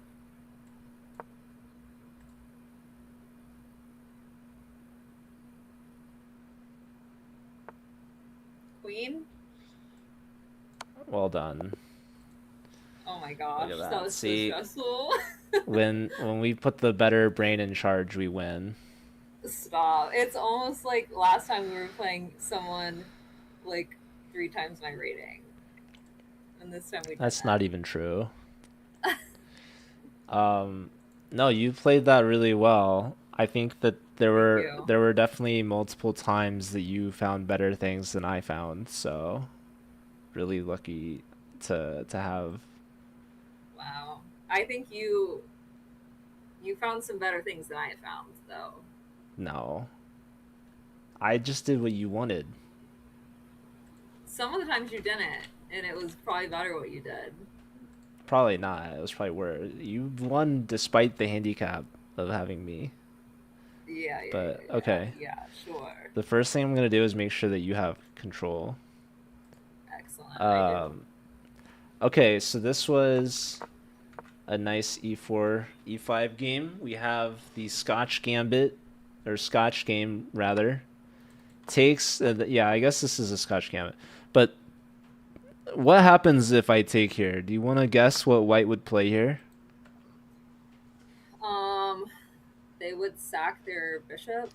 Queen. Well done. Oh my Look gosh, at that that. was so See, stressful. when we put the better brain in charge, we win. Stop. It's almost like last time we were playing someone like 3 times my rating, and this time we That's didn't. not even true. No, you played that really well. I think that Thank you. there were definitely multiple times that you found better things than I found. So really lucky to have. Wow. I think you found some better things than I had found, though. No, I just did what you wanted. Some of the times you didn't, and it was probably better what you did. Probably not. It was probably worse. You won despite the handicap of having me. Yeah, yeah, But yeah, yeah, okay. yeah. Sure. The first thing I'm gonna do is make sure that you have control. Excellent. I do. Um, okay, so this was a nice e4, e5 game. We have the Scotch Gambit, or Scotch game rather. Takes, yeah, I guess this is a Scotch Gambit. But what happens if I take here? Do you want to guess what white would play here? Um, they would sack their bishop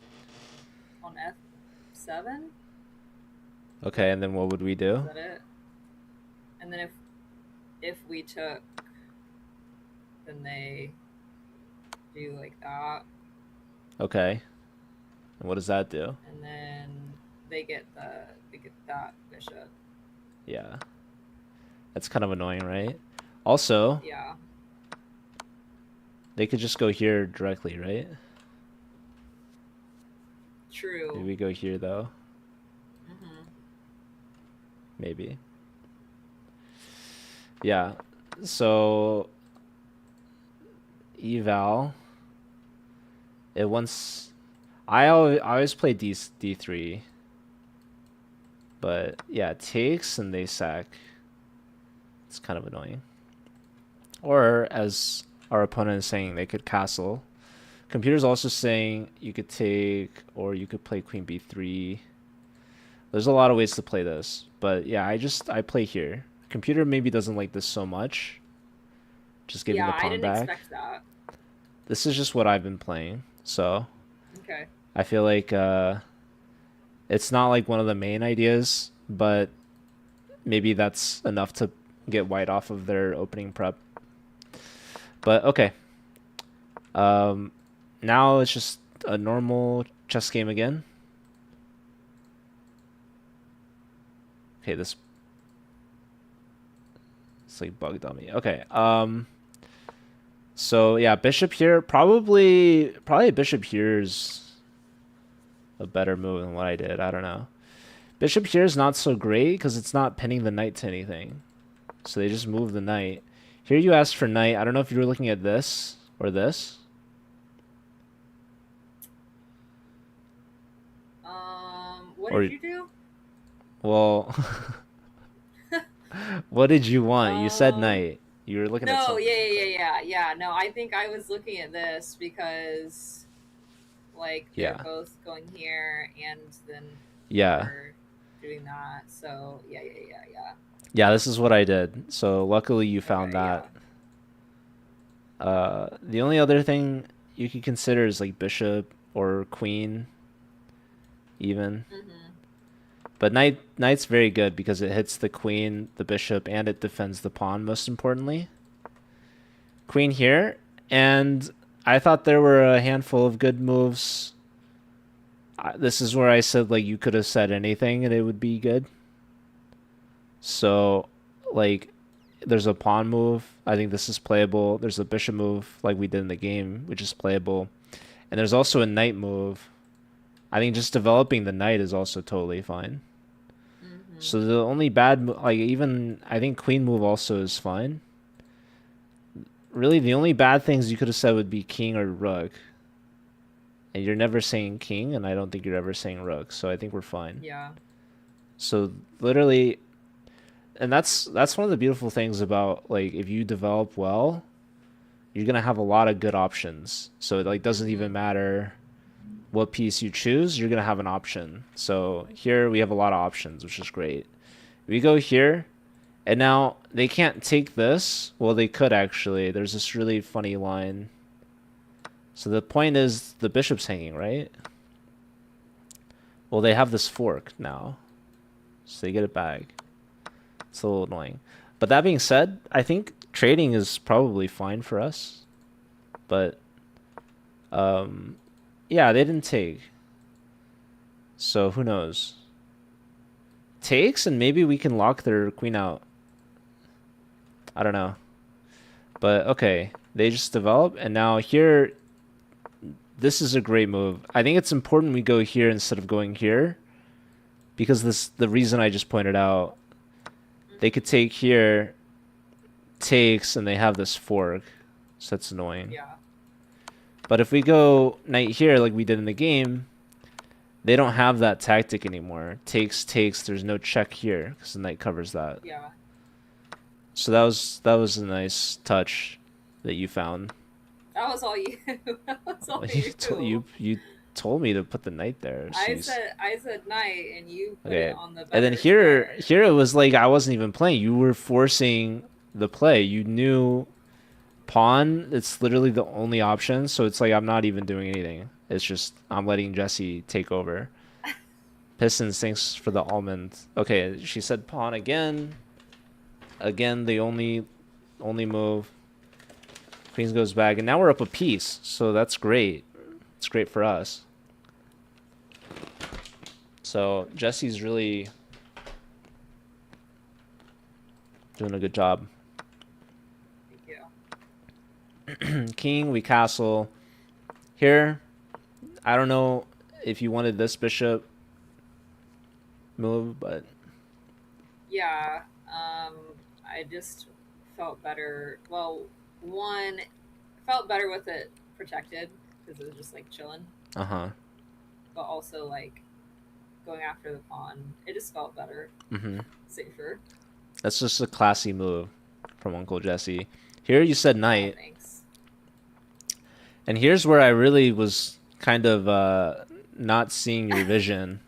on f7. Okay, and then what would we Is do? that it? And then if we took, then they do like that, Okay, and what does that do? and then they get that bishop. Yeah, that's kind of annoying, right? Also, Yeah. they could just go here directly, right? Maybe True. we go here though. Hmm. Maybe. Yeah. So eval. It once. I always play D3, but yeah, it takes and they sack. It's kind of annoying. Or as our opponent is saying, they could castle. Computer's also saying you could take or you could play Queen B3. There's a lot of ways to play this, but yeah, I play here. Computer maybe doesn't like this so much, just giving Yeah, the I pawn didn't back. expect that. This is just what I've been playing, so Okay. I feel like it's not like one of the main ideas, but maybe that's enough to get white off of their opening prep. But okay, um, now it's just a normal chess game again. Okay, this it's like bugged on me. Okay, so yeah, bishop here probably bishop here is a better move than what I did. I don't know. Bishop here is not so great because it's not pinning the knight to anything. So they just move the knight. Here you asked for knight. I don't know if you were looking at this or this. What Or, did you do? well, what did you want? You said Um, knight. You were looking at no, something. yeah. No, I think I was looking at this because like they're Yeah. both going here, and then Yeah. we're doing that. So yeah. Yeah, this is what I did. So luckily you found Okay, that. yeah. The only other thing you could consider is like bishop or queen even. Hmm. But knight's very good because it hits the queen, the bishop, and it defends the pawn most importantly. Queen here, and I thought there were a handful of good moves. This is where I said like you could have said anything and it would be good. So like there's a pawn move. I think this is playable. There's a bishop move like we did in the game, which is playable. And there's also a knight move. I think just developing the knight is also totally fine. Hmm. So the only bad, like even I think queen move also is fine. Really, the only bad things you could have said would be king or rook. And you're never saying king, and I don't think you're ever saying rook. So I think we're fine. Yeah. So literally, and that's one of the beautiful things about like if you develop well, you're gonna have a lot of good options. So it like doesn't even Hmm. matter what piece you choose, you're gonna have an option. So here we have a lot of options, which is great. We go here, and now they can't take this. Well, they could actually. There's this really funny line. So the point is the bishop's hanging, right? Well, they have this fork now, so they get it back. It's a little annoying. But that being said, I think trading is probably fine for us. But um, Yeah, they didn't take. So who knows? Takes, and maybe we can lock their queen out. I don't know. But okay, they just develop, and now here, this is a great move. I think it's important we go here instead of going here, because the reason I just pointed out. They could take here, takes, and they have this fork, so that's annoying. Yeah. But if we go knight here like we did in the game, they don't have that tactic anymore. Takes, takes, there's no check here, because the knight covers that. Yeah. So that was a nice touch that you found. That was all you. That was all You told me to put the knight there. So I said knight, and you put okay, it on the and then better square. here it was like I wasn't even playing. You were forcing the play. You knew pawn. It's literally the only option. So it's like I'm not even doing anything. It's just I'm letting Jesse take over. Pistons, thanks for the almond. Okay, she said pawn again. Again, the only move. Queens goes back, and now we're up a piece, so that's great. It's great for us. So Jesse's really doing a good job. Thank you. King, we castle. Here, I don't know if you wanted this bishop move, but Yeah. I just felt better. Well, one felt better with it protected because it was just like chilling, uh-huh. but also like going after the pawn. It just felt better, Mm-hmm. safer. That's just a classy move from Uncle Jesse. Here you said Oh, knight, thanks. and here's where I really was kind of not seeing your vision.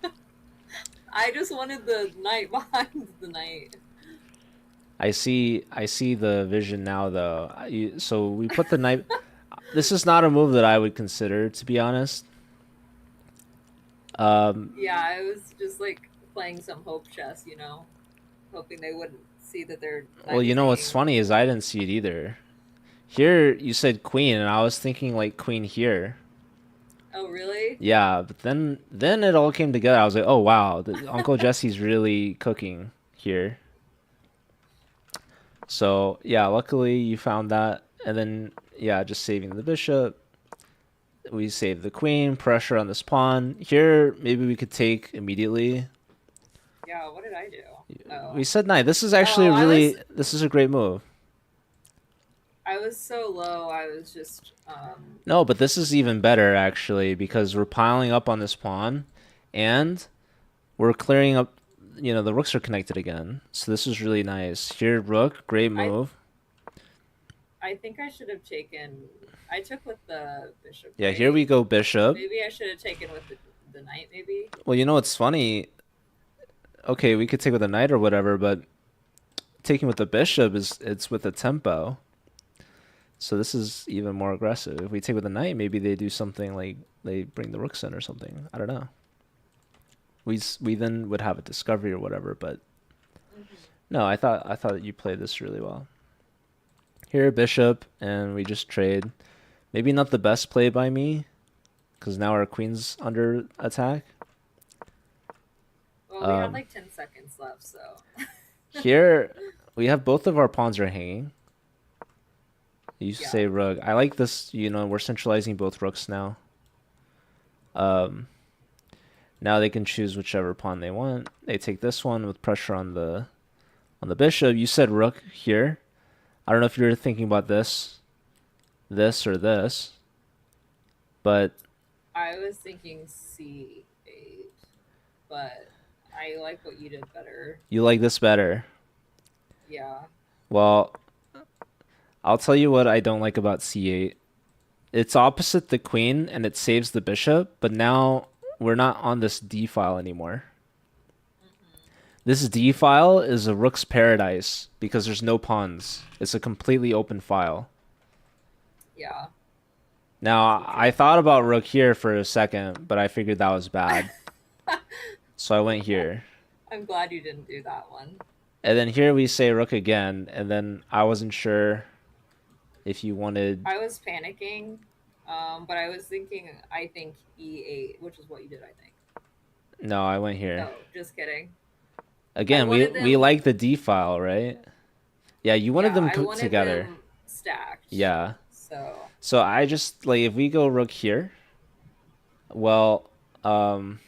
I just wanted the knight behind the knight. I see the vision now though. So we put the knight. This is not a move that I would consider, to be honest. Yeah, I was just like playing some hope chess, hoping they wouldn't see that their knight Well, you was know what's hanging. funny is I didn't see it either. Here you said queen, and I was thinking like queen here. Oh, really? Yeah, but then it all came together. I was like, oh wow, Uncle Jesse's really cooking here. So yeah, luckily you found that, and then yeah, just saving the bishop. We save the queen. Pressure on this pawn. Here, maybe we could take immediately. Yeah, what did I do? Oh. We said knight. This is actually Oh, this is a great move. I was so low. I was just No, but this is even better actually because we're piling up on this pawn, and we're clearing up. You know, the rooks are connected again, so this is really nice. Here, rook, great I move. I think I should have taken. I took with the bishop. Yeah, here Right? we go, bishop. Maybe I should have taken with the knight. Maybe. Well, you know what's funny? Okay, we could take with a knight or whatever, but taking with the bishop is it's with the tempo. So this is even more aggressive. If we take with a knight, maybe they do something like they bring the rooks in or something. I don't know. We then would have a discovery or whatever, but Mm-hmm. no, I thought you played this really well. Here, bishop, and we just trade. Maybe not the best play by me, because now our queen's under attack. Well, we had like 10 seconds left, so. Here, we have both of our pawns are hanging. You Yeah. say rook. I like this, you know, we're centralizing both rooks now. Um, Now they can choose whichever pawn they want. They take this one with pressure on the bishop. You said rook here. I don't know if you're thinking about this or this, but I was thinking C8, but I like what you did better. you like this better. Yeah. Well, I'll tell you what I don't like about c8. It's opposite the queen and it saves the bishop, but now we're not on this d file anymore. Mm-hmm. This d file is a rook's paradise because there's no pawns. It's a completely open file. Yeah. Now, I thought about rook here for a second, but I figured that was bad. So I went here. I'm glad you didn't do that one. And then here we say rook again, and then I wasn't sure if you wanted... I was panicking But I was thinking, I think E8, which is what you did, I think. No, I went here. No, just kidding. I Again, we wanted we them, like the D file, right? Yeah, you wanted yeah, them I wanted together. them stacked. Yeah. So, So I just like if we go rook here, well, um,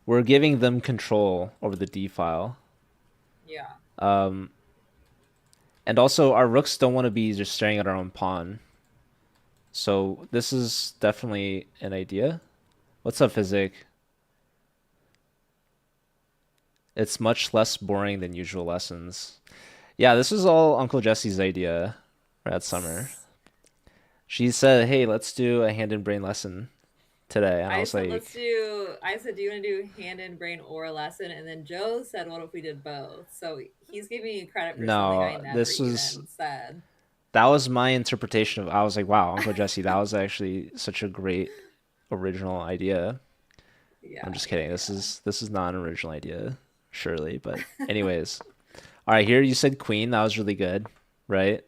we're giving them control over the D file. yeah. Um, and also our rooks don't want to be just staring at our own pawn. So this is definitely an idea. What's up, Physic? It's much less boring than usual lessons. Yeah, this was all Uncle Jesse's idea that summer. She said, "Hey, let's do a hand and brain lesson today," and I I was said, let's like, do, I said, do you want to do hand and brain or lesson? And then Joe said, what if we did both? So he's giving you credit for something I "No, never this was even said. that was my interpretation of." I was like, "Wow, Uncle Jesse, that was actually such a great original idea." I'm Yeah, just yeah, kidding. This yeah. is this is not an original idea, surely. But anyways, all right. Here you said queen. That was really good, right?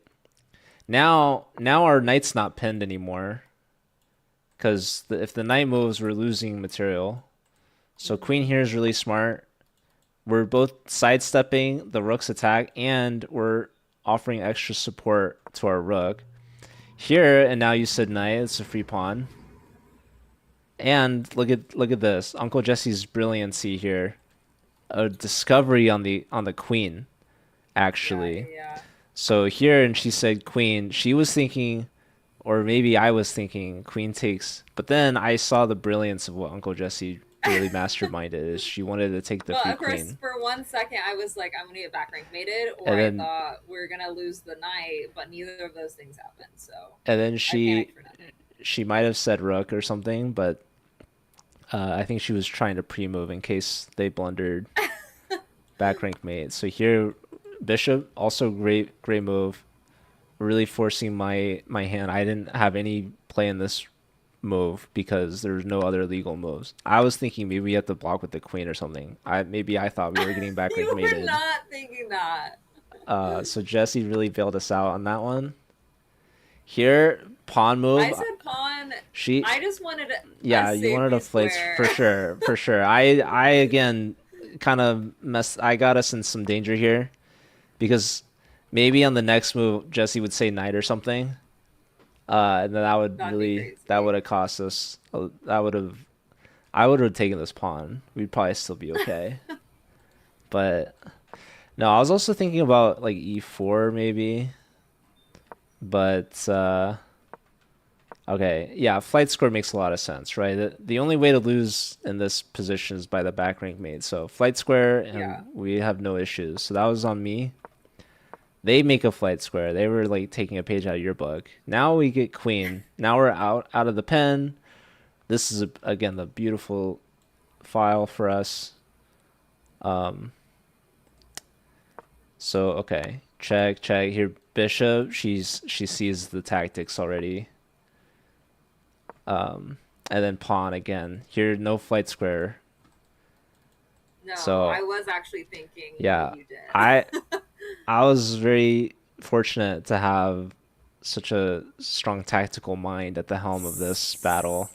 Now our knight's not pinned anymore because if the knight moves, we're losing material. So queen Hmm. here is really smart. We're both sidestepping the rook's attack and we're offering extra support to our rook. Here and now you said knight, it's a free pawn. And look at this. Uncle Jesse's brilliancy here. A discovery on the queen, Yeah, actually. yeah. So here and she said queen, she was thinking or maybe I was thinking queen takes, but then I saw the brilliance of what Uncle Jesse really masterminded is she wanted to take the free Well, for queen. for 1 second, I was like, I'm gonna get back rank mated, or And I then thought we're gonna lose the night, but neither of those things happened. So and then I panicked for nothing. she might have said rook or something, but I think she was trying to pre-move in case they blundered back rank mate. So here, bishop also great move, really forcing my hand. I didn't have any play in this move because there's no other legal moves. I was thinking maybe we have to block with the queen or something. I thought we were getting back rank You were mated. not thinking that. So Jesse really bailed us out on that one. Here, pawn move. I said pawn. She I just wanted a Yeah, you wanted safety a flight square. for sure, for sure. I again kind of messed. I got us in some danger here because maybe on the next move Jesse would say knight or something, and then That'd be that crazy. would have cost us. That would have I would have taken this pawn. We'd probably still be okay. But no, I was also thinking about like e4 maybe, but okay, yeah, flight score makes a lot of sense, right? The only way to lose in this position is by the back rank mate. So flight square, and Yeah. we have no issues. So that was on me. They make a flight square. They were like taking a page out of your book. Now we get queen. Now we're out of the pen. This is again the beautiful file for us. Um, so okay, check here. Bishop. She sees the tactics already. Um, and then pawn again. Here, no flight square. No, I So was actually thinking what yeah, you did. I I was very fortunate to have such a strong tactical mind at the helm of this battle.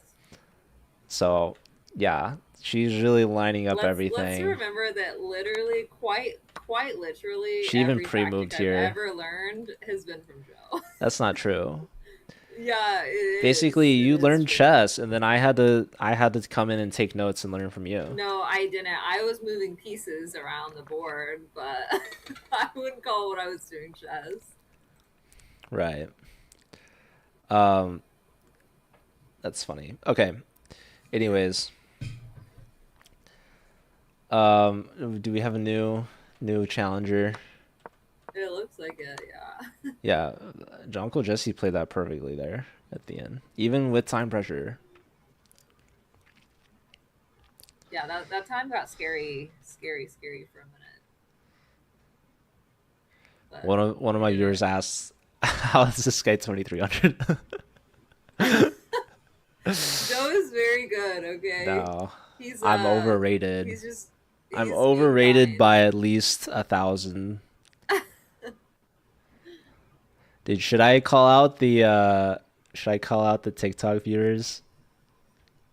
So yeah, she's really lining up Let's everything. remember that literally, quite literally, She even every tactic pre-moved I've here. ever learned has been from Joe. That's not true. Yeah, it Basically, is. It you is learned true. chess, and then I had to come in and take notes and learn from you. No, I didn't. I was moving pieces around the board, but I wouldn't call what I was doing chess. Right. Um, that's funny. Okay. Anyways, do we have a new challenger? It looks like it, yeah. Yeah, Uncle Jesse played that perfectly there at the end, even with time pressure. Yeah, that time got scary for a minute. But One of we my did viewers it. asked, "How is this guy 2300?" Joe is very good, okay? No, He's I'm overrated. he's just I'm he's being overrated kind. by at least 1,000. Dude, should I call out the Should I call out the TikTok viewers?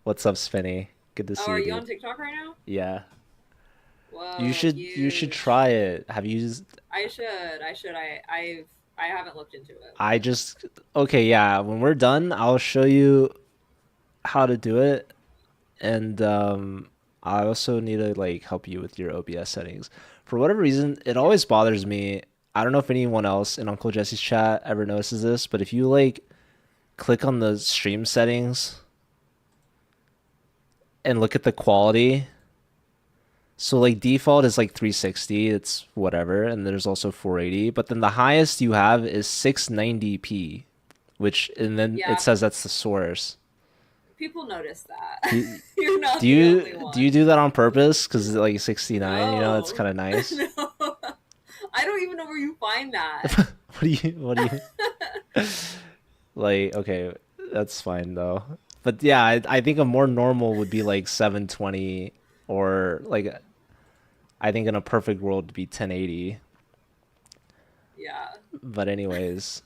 What's up, Spinny? Good to Oh, see are you, you on dude. TikTok right now? Yeah. Whoa, You should huge. try it. Have you used I should. I should. I haven't looked into it, I but just okay, yeah, when we're done, I'll show you how to do it and I also need to like help you with your OBS settings. For whatever reason, it yeah. always bothers me. I don't know if anyone else in Uncle Jesse's chat ever notices this, but if you like click on the stream settings and look at the quality, so like default is like 360, it's whatever, and there's also 480, but then the highest you have is 690p, which and then it Yeah, says that's the source. people notice that. Do, You're not the only do you one. do that on purpose? Because like 69, you know, it's No. kind of nice. No. I don't even know where you find that. What do you like? Okay, that's fine though. But yeah, I think a more normal would be like 720 or like I think in a perfect world would be 1080. Yeah, But anyways,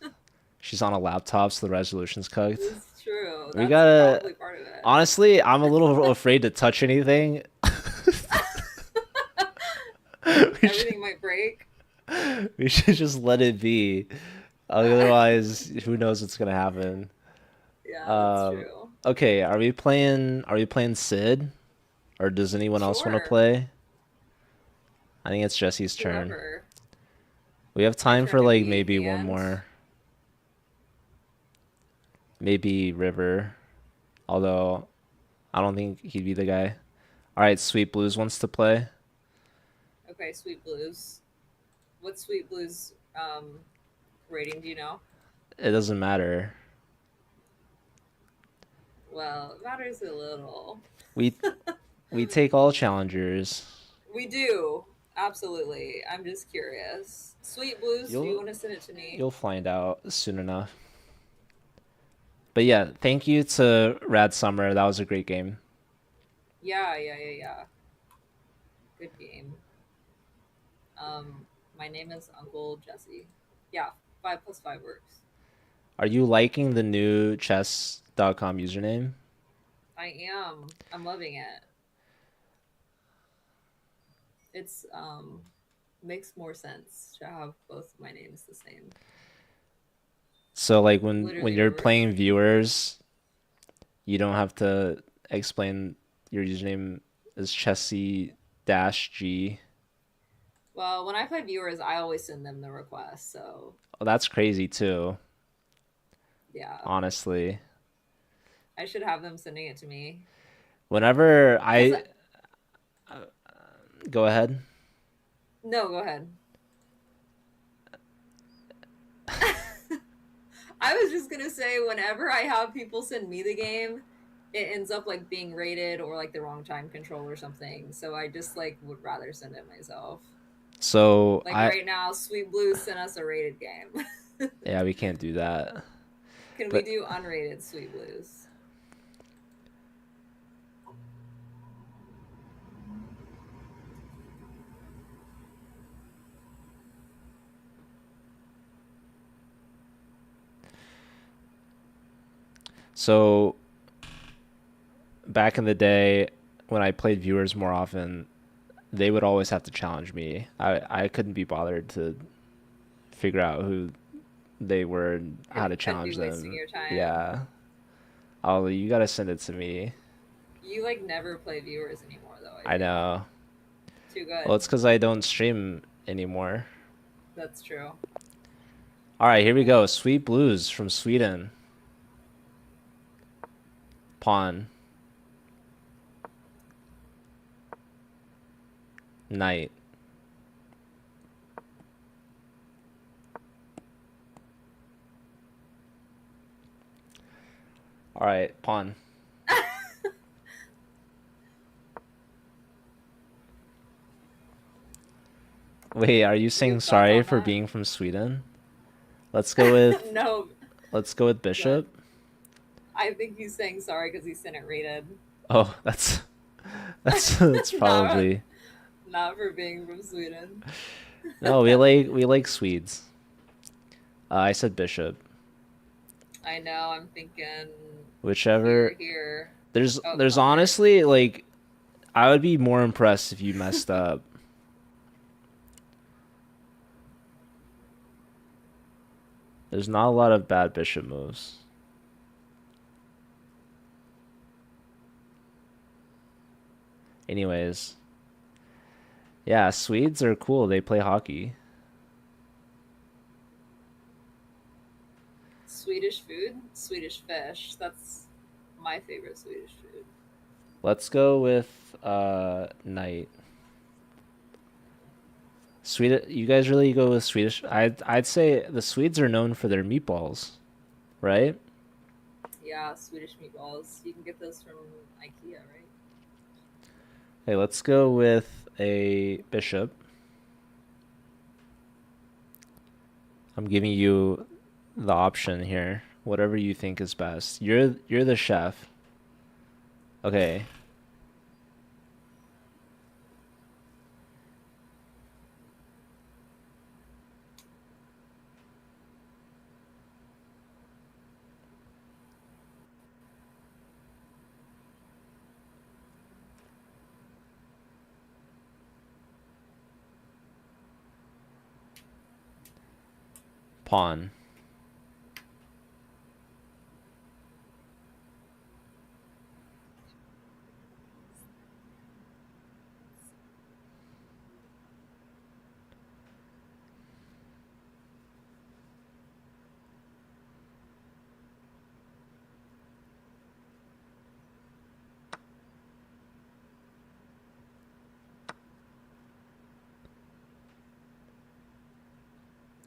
she's on a laptop, so the resolution's cooked. it's true. We That's gotta probably part of it. honestly, I'm a little afraid to touch anything. we should Everything might break. we should just let it be. Otherwise, who knows what's gonna happen. Yeah, that's Um, true. okay, are we playing Sid? Or does anyone else want to Sure. play? I think it's Jesse's turn. Whoever. We have My time turn for to like be maybe the one end. more. Maybe River. Although I don't think he'd be the guy. Alright, Sweet Blues wants to play. Okay, Sweet Blues. What Sweet Blues rating do you know? It doesn't matter. Well, it matters a little. We we take all challengers. We do. Absolutely. I'm just curious. Sweet Blues, do you You'll want to send it to me? you'll find out soon enough. But yeah, thank you to Rad Summer. That was a great game. Yeah, yeah, yeah, yeah. Good game. Um, my name is Uncle Jesse. Yeah, 5 plus 5 works. Are you liking the new chess.com username? I am. I'm loving it. It's makes more sense to have both of my names the same. So like when Literally you're reverse. playing viewers, you don't have to explain your username is Chessy dash G. Well, when I play viewers, I always send them the request. So Oh, that's crazy too, yeah, honestly. I should have them sending it to me. Whenever Cause I go ahead. no, go ahead. I was just gonna say, whenever I have people send me the game, it ends up like being rated or like the wrong time control or something. So I just like would rather send it myself. So Like I right now, Sweet Blue sent us a rated game. yeah, we can't do that. Can we But do unrated Sweet Blues? so back in the day when I played viewers more often, they would always have to challenge me. I couldn't be bothered to figure out who they were and how to I'd be challenge wasting them. your time. Yeah. Oh, you gotta send it to me. You like never play viewers anymore, though. I I think know. too Well, good. it's because I don't stream anymore. That's true. All right, here we go. Sweet Blues from Sweden. Pawn. Knight. All right, pawn. Wait, are you Do you saying have thoughts sorry on for that? being from Sweden? Let's go with No, let's go with but Bishop. I think he's saying sorry because he sent it rated. Oh, that's not probably not for being from Sweden. no. We like Swedes. I said Bishop. I know. I'm thinking Whichever. here, here. Oh, There's pawn it. honestly like I would be more impressed if you messed up. There's not a lot of bad bishop moves. Anyways, yeah, Swedes are cool. They play hockey. Swedish food, Swedish fish. That's my favorite Swedish food. Let's go with knight. Sweden, you guys really go with Swedish? I'd say the Swedes are known for their meatballs, right? Yeah, Swedish meatballs. You can get those from IKEA, right? Hey, let's go with a bishop. I'm giving you the option here. Whatever you think is best. You're the chef. Okay. Pawn.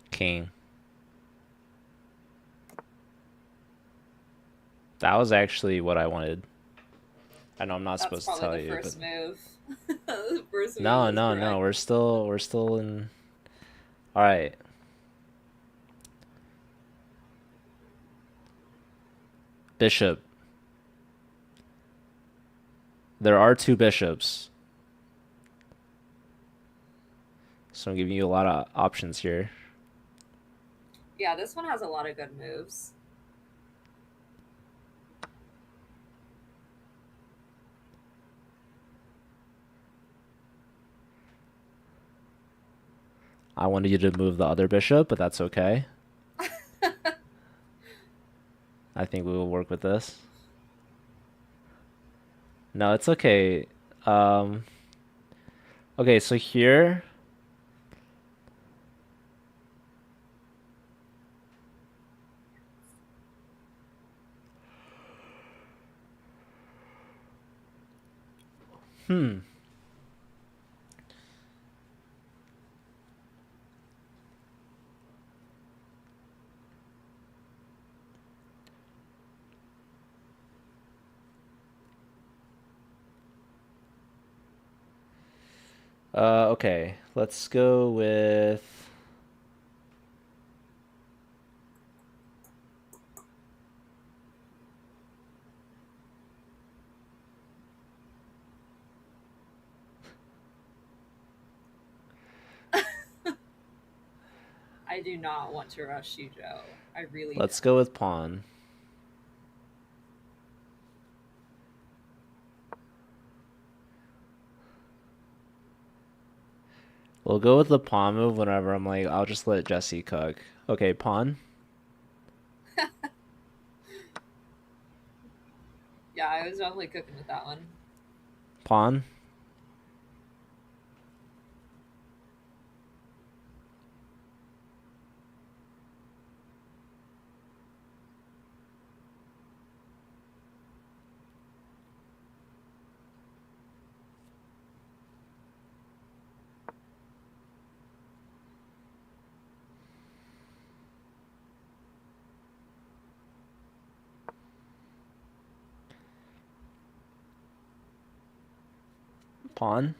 King. That was actually what I wanted. I know I'm not That's supposed to probably tell the you, but first move. The first move no, was no, no. correct. We're still in. All right. Bishop. There are two bishops, so I'm giving you a lot of options here. Yeah, this one has a lot of good moves. I wanted you to move the other bishop, but that's okay. I think we will work with this. No, it's okay. Um, okay, so here, hmm. Okay, let's go with. I do not want to rush you, Joe. I really Let's don't. go with pawn. We'll go with the pawn move whenever I'm like, I'll just let Jesse cook. Okay, pawn. Yeah, I was definitely cooking with that one. Pawn. Pawn.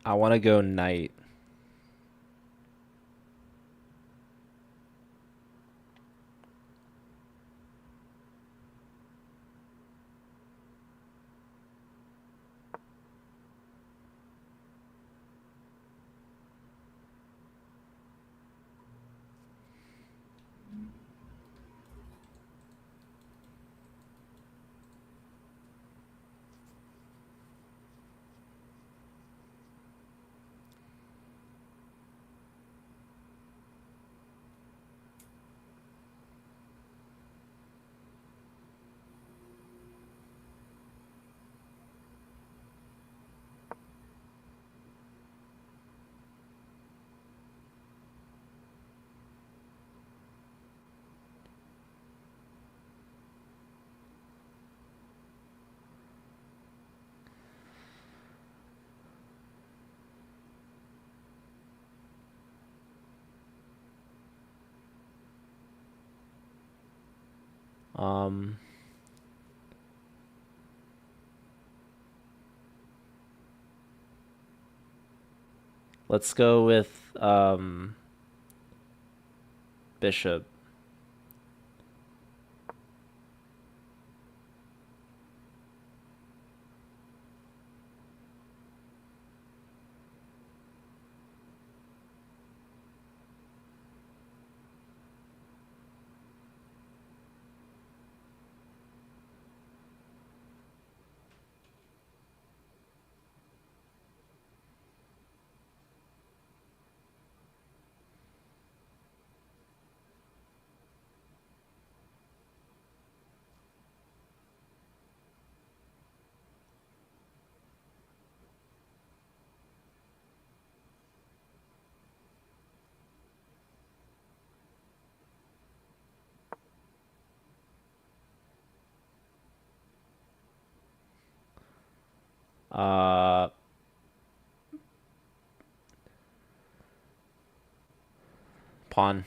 I want to go knight. Um, let's go with bishop. Uh, pawn.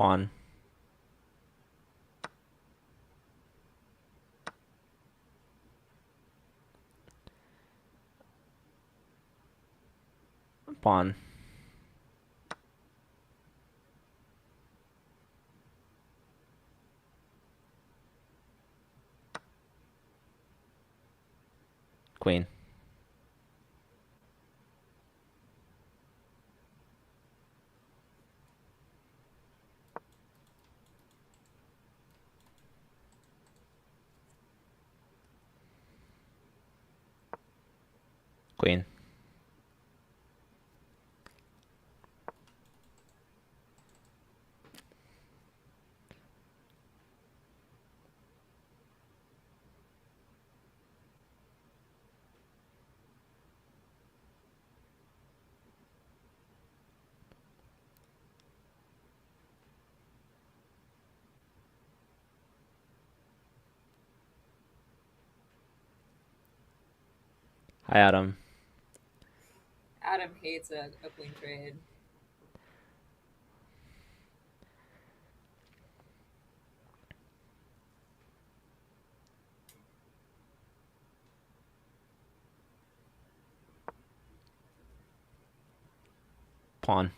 Pawn. Pawn. Queen. Queen. Hi, Adam. Adam hates a queen trade. Pawn.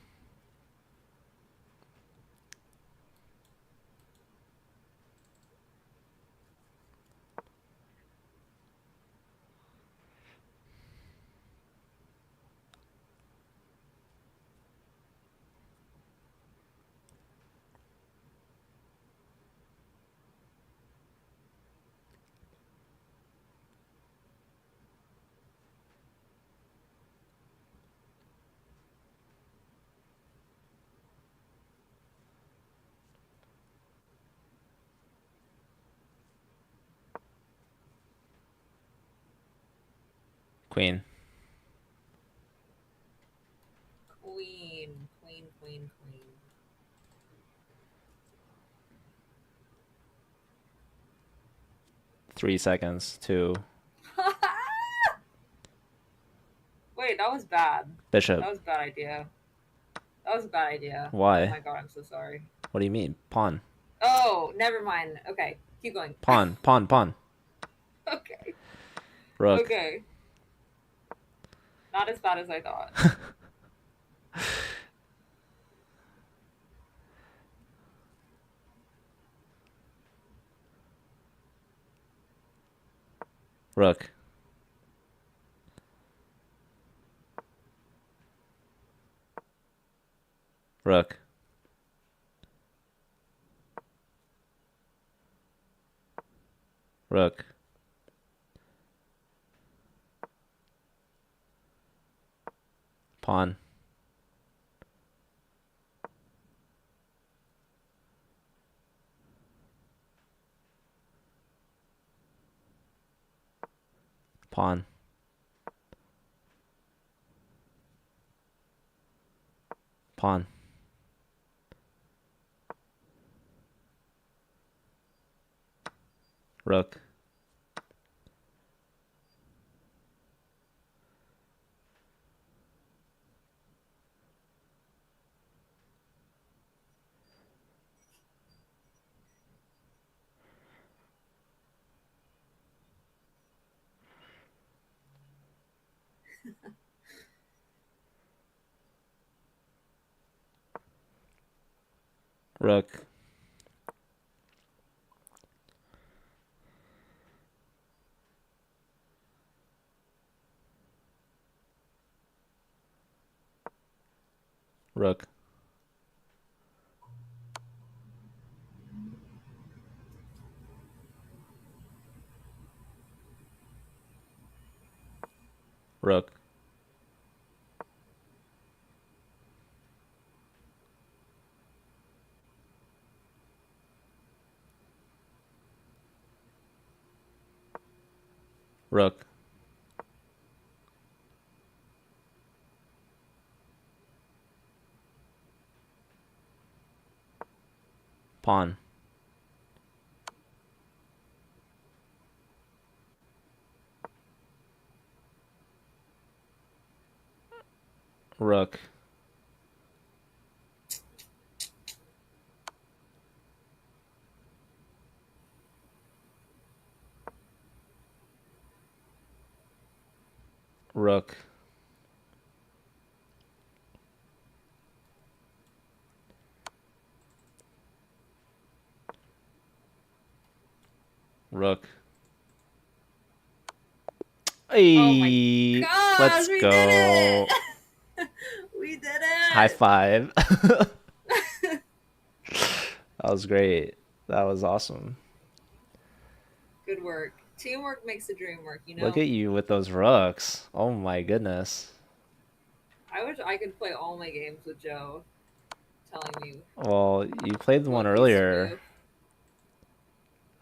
Queen. Queen. Queen, queen, queen. 3 seconds. 2. Wait, that was bad. Bishop. That was a bad idea. That was a bad idea. Oh Why? my god, I'm so sorry. What do you mean? Pawn. Oh, never mind. Okay, keep going. Pawn. Pawn. Pawn. Okay. Rook. Okay. Not as bad as I thought. Rook. Rook. Rook. Pawn. Pawn. Pawn. Rook. Rook. Rook. Rook. Rook. Pawn. Rook. Rook. Rook. Oh my Hey, gosh, let's we did go. it! We did High it! five. That was great. That was awesome. Good work. Teamwork makes the dream work, you Look know? at you with those rooks. Oh my goodness. I wish I could play all my games with Joe telling me Well, you played the one what piece to earlier. move.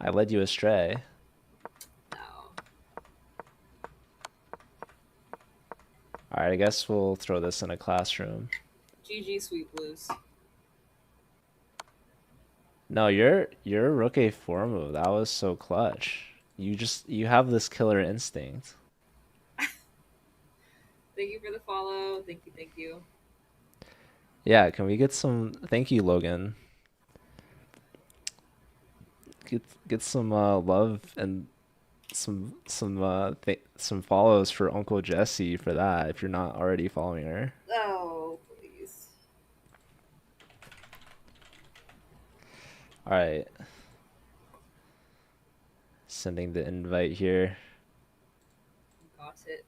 I led you astray. No. Alright, I guess we'll throw this in a classroom. GG, Sweet Blues. No, your rook a4 move, that was so clutch. You have this killer instinct. Thank you for the follow. Thank you, thank you. Yeah, can we get some thank you, Logan. Get some love and some follows for Uncle Jesse for that if you're not already following her. Oh, please. All right. Sending the invite here. Got it.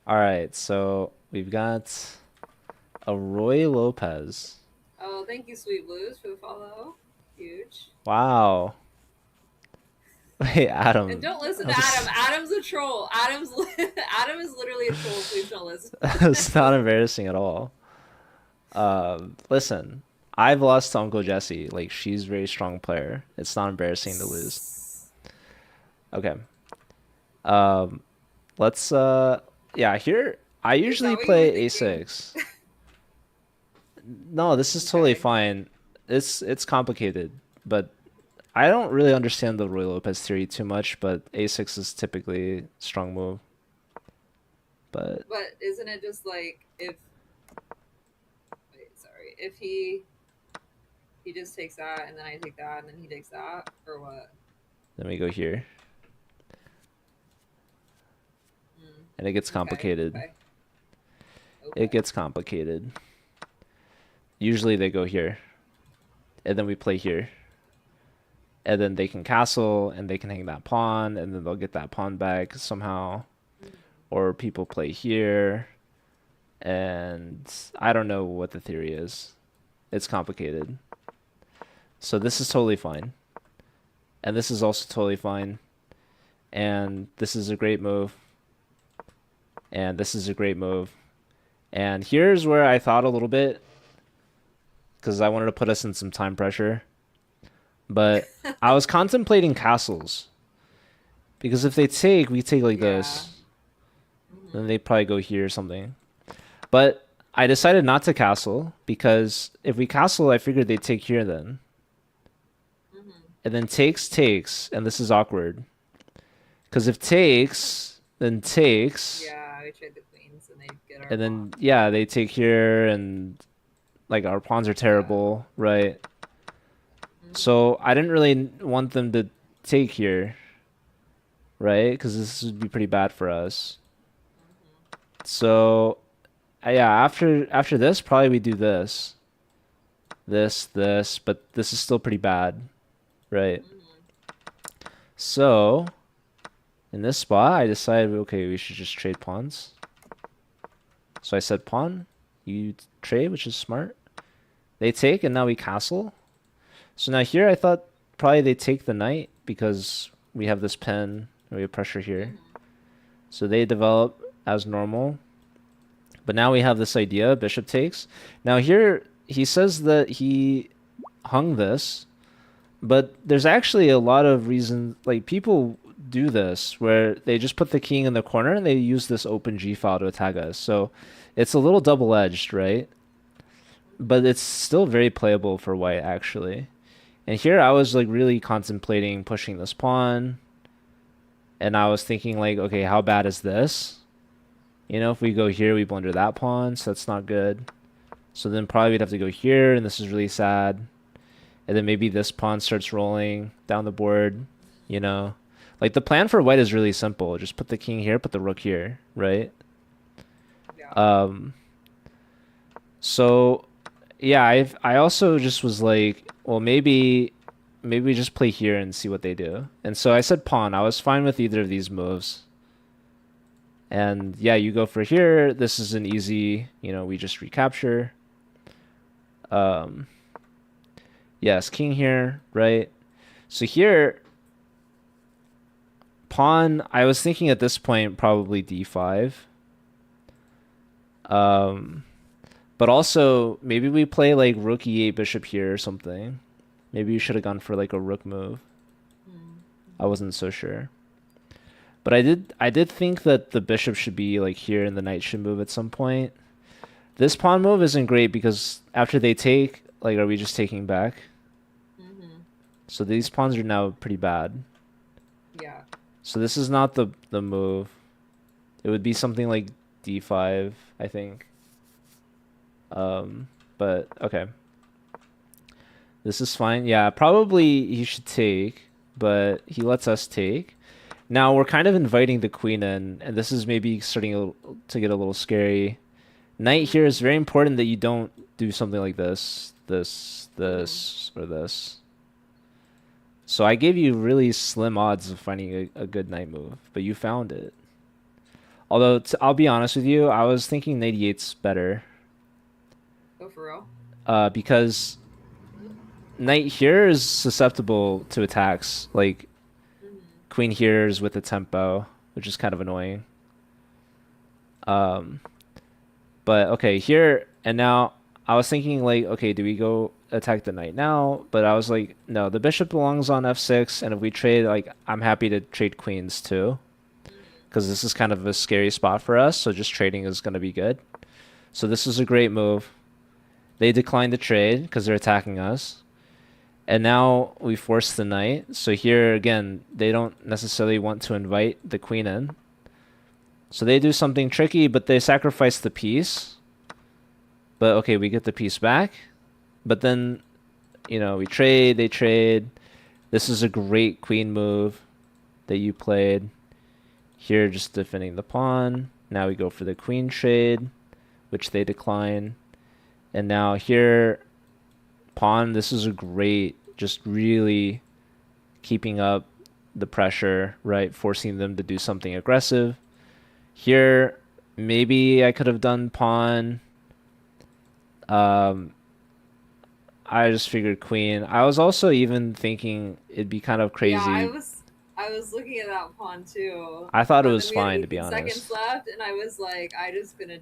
All right, so we've got a Roy Lopez. Oh, thank you, Sweet Blues, for the follow. Huge. Wow. Wait, And Adam. don't listen to That Adam. was, Adam's a troll. Adam is literally a troll. Please don't listen. that's not embarrassing at all. Listen, I've lost to Uncle Jesse. Like, she's a very strong player. It's not embarrassing to lose. Okay. Um, let's yeah, here I Is that usually what you were play thinking? a6. No, this is totally Okay. fine. It's complicated, but I don't really understand the Roy Lopez theory too much, but a6 is typically a strong move. But But isn't it just like if wait, sorry, if he just takes that and then I take that and then he takes that or what? then we go here, and it gets Okay, complicated. okay, It okay. gets complicated. Usually they go here, and then we play here. And then they can castle, and they can hang that pawn, and then they'll get that pawn back somehow. Or people play here, and I don't know what the theory is. It's complicated. So this is totally fine. And this is also totally fine. And this is a great move. And this is a great move. And here's where I thought a little bit, because I wanted to put us in some time pressure. But I was contemplating castles. Because if they take, we take like Yeah. this. Then Hmm. they probably go here or something. But I decided not to castle because if we castle, I figured they'd take here then. Hmm. And then takes, and this is awkward. Because if takes, then takes, Yeah, we trade the queens and they get our and pawn. then yeah, they take here, and like our pawns are Yeah. terrible, right? Hmm. So I didn't really want them to take here, right? Because this would be pretty bad for us. Hmm. So yeah, after this, probably we do this, but this is still pretty bad, right? Hmm. So in this spot, I decided, okay, we should just trade pawns. So I said pawn, you trade, which is smart. They take, and now we castle. So now here, I thought probably they take the knight because we have this pen, and we have pressure here. Hmm. So they develop as normal. But now we have this idea, bishop takes. Now here, he says that he hung this, but there's actually a lot of reasons, like people do this where they just put the king in the corner and they use this open G file to attack us. So it's a little double-edged, right? But it's still very playable for white actually. And here I was like really contemplating pushing this pawn, and I was thinking like, okay, how bad is this? You know, if we go here, we blunder that pawn, so that's not good. So then probably we'd have to go here, and this is really sad. And then maybe this pawn starts rolling down the board, you know. Like the plan for white is really simple. Just put the king here, put the rook here, right? Yeah. Um, so yeah, I also just was like, well, maybe we just play here and see what they do. And so I said pawn. I was fine with either of these moves. And yeah, you go for here. This is an easy, we just recapture. Um, yes, king here, right? So here, pawn, I was thinking at this point probably d5. Um, but also maybe we play like rook e8 bishop here or something. Maybe you should have gone for like a rook move. I Hmm. wasn't so sure. But I did think that the bishop should be like here and the knight should move at some point. This pawn move isn't great because after they take, like are we just taking back? Hmm. So these pawns are now pretty bad. Yeah. So this is not the move. It would be something like d5, I think. Um, but okay. This is fine. Yeah, probably he should take, but he lets us take. Now we're kind of inviting the queen in, and this is maybe starting to get a little scary. Knight here is Hmm. very important that you don't do something like Hmm. or this. So I gave you really slim odds of finding a good knight move, but you found it. Although, I'll be honest with you, I was thinking knight e8's better. Oh, for real? Because knight here is susceptible to attacks. Like, Hmm. queen here is with the tempo, which is kind of annoying. Um, but okay, here and now I was thinking like, okay, do we go attack the knight now? But I was like, no, the bishop belongs on f6, and if we trade, like, I'm happy to trade queens too, because this is kind of a scary spot for us. So just trading is going to be good. So this is a great move. They declined the trade because they're attacking us. And now we force the knight. So here again, they don't necessarily want to invite the queen in. So they do something tricky, but they sacrifice the piece. But okay, we get the piece back. But then, you know, we trade, they trade. This is a great queen move that you played. Here, just defending the pawn. Now we go for the queen trade, which they decline. And now here, pawn, this is a great, just really keeping up the pressure, right? Forcing them to do something aggressive. Here, maybe I could have done pawn. I just figured queen. I was also even thinking it'd be kind of crazy. Yeah, I was looking at that pawn too. I thought it But was then we had fine, to be 18 honest. seconds left, and I was like, I'm gonna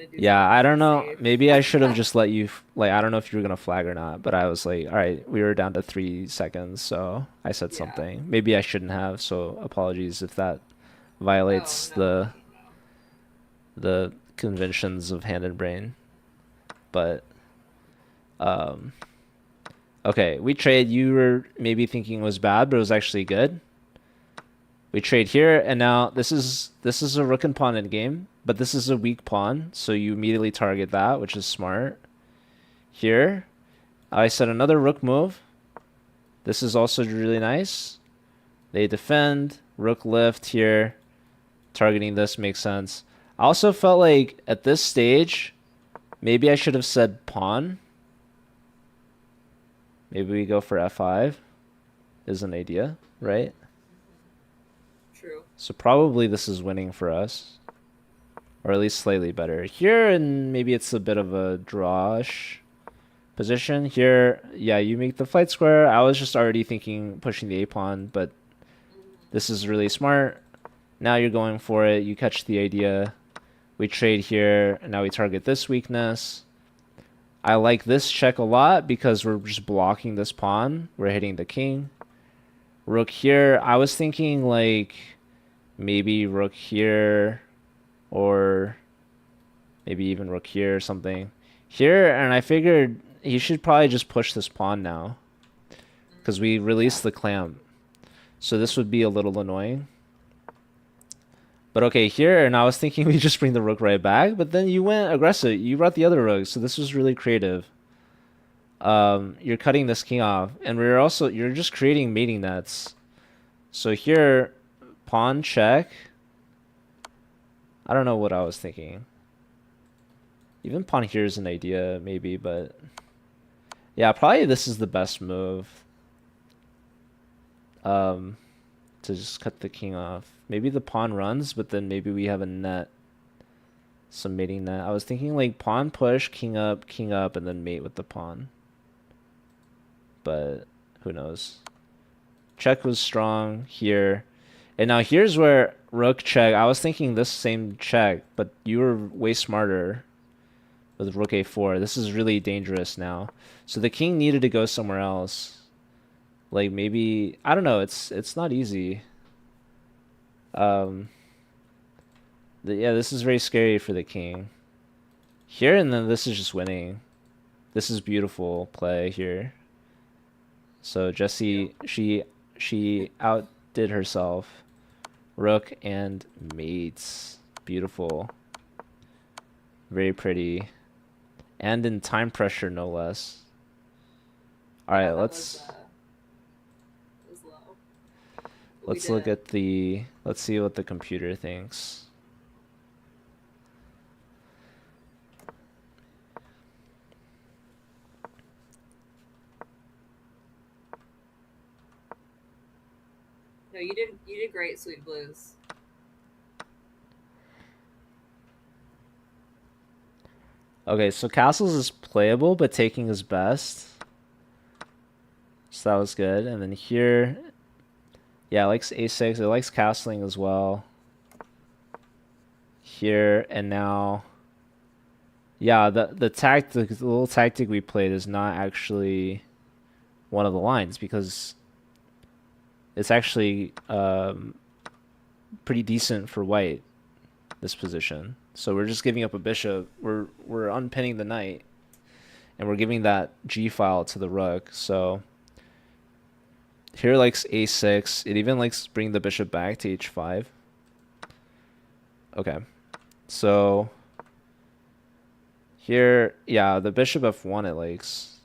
do. Yeah, I don't know. safe. Maybe I should have just let you, like, I don't know if you were gonna flag or not, but I was like, all right, we were down to 3 seconds, so I said Yeah. something. Maybe I shouldn't have, so apologies if that violates Oh, no. the conventions of hand and brain. But um okay, we trade. You were maybe thinking it was bad, but it was actually good. We trade here, and now this is a rook and pawn in game, but this is a weak pawn, so you immediately target that, which is smart. Here, I set another rook move. This is also really nice. They defend, rook lift here. Targeting this makes sense. I also felt like at this stage, maybe I should have said pawn. Maybe we go for f5 is an idea, right? True. So probably this is winning for us. Or at least slightly better. Here, and maybe it's a bit of a drawish position. Here, yeah, you make the flight square. I was just already thinking pushing the a-pawn, but this is really smart. Now you're going for it. You catch the idea. We trade here, and now we target this weakness. I like this check a lot because we're just blocking this pawn. We're hitting the king. Rook here. I was thinking like maybe rook here or maybe even rook here or something. Here, and I figured he should probably just push this pawn now because we released the clamp. So this would be a little annoying. But okay, here, and I was thinking we just bring the rook right back, but then you went aggressive. You brought the other rook, so this was really creative. You're cutting this king off, and you're just creating mating nets. So here, pawn check. I don't know what I was thinking. Even pawn here is an idea, maybe, but yeah, probably this is the best move. To just cut the king off. Maybe the pawn runs, but then maybe we have a net. Some mating net. I was thinking like pawn push, king up, and then mate with the pawn. But who knows? Check was strong here. And now here's where rook check. I was thinking this same check, but you were way smarter with rook a4. This is really dangerous now. So the king needed to go somewhere else. Like maybe, I don't know, it's not easy. Yeah, this is very scary for the king. Here, and then this is just winning. This is beautiful play here. So Jessie, she outdid herself. Rook and mates. Beautiful. Very pretty. And in time pressure, no less. Alright, let's look at let's see what the computer thinks. No, you did great, Sweet Blues. Okay, so castles is playable, but taking is best. So that was good. And then here, yeah, it likes a6. It likes castling as well. Here and now, yeah, the little tactic we played is not actually one of the lines because it's actually pretty decent for white, this position. So we're just giving up a bishop. We're unpinning the knight, and we're giving that g file to the rook. So here likes a6. It even likes bring the bishop back to h5. Okay, so here, yeah, the bishop f1 it likes,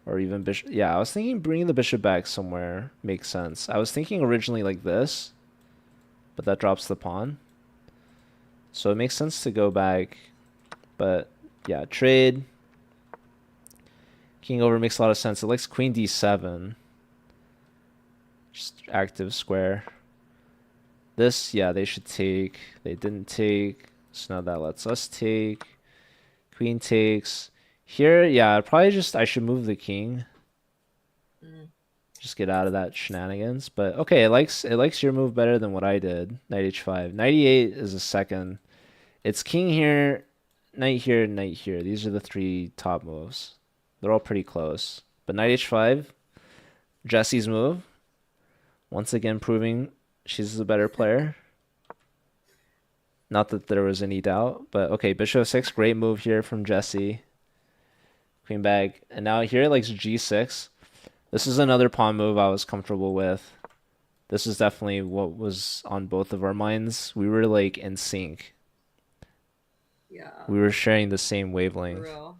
or even bishop. Yeah, I was thinking bringing the bishop back somewhere makes sense. I was thinking originally like this, but that drops the pawn. So it makes sense to go back, but yeah, trade. King over makes a lot of sense. It likes queen d7. Just active square. This, yeah, they should take. They didn't take. So now that lets us take. Queen takes. Here, yeah, I should move the king. Just get out of that shenanigans. But okay, it likes your move better than what I did. Knight h5. Knight e8 is a second. It's king here, knight here, knight here. These are the three top moves. They're all pretty close. But knight h5, Jesse's move. Once again proving she's the better player. Not that there was any doubt, but okay, bishop f6, great move here from Jesse. Queen back. And now here it likes g6. This is another pawn move I was comfortable with. This is definitely what was on both of our minds. We were like in sync. Yeah. We were sharing the same wavelength. For real.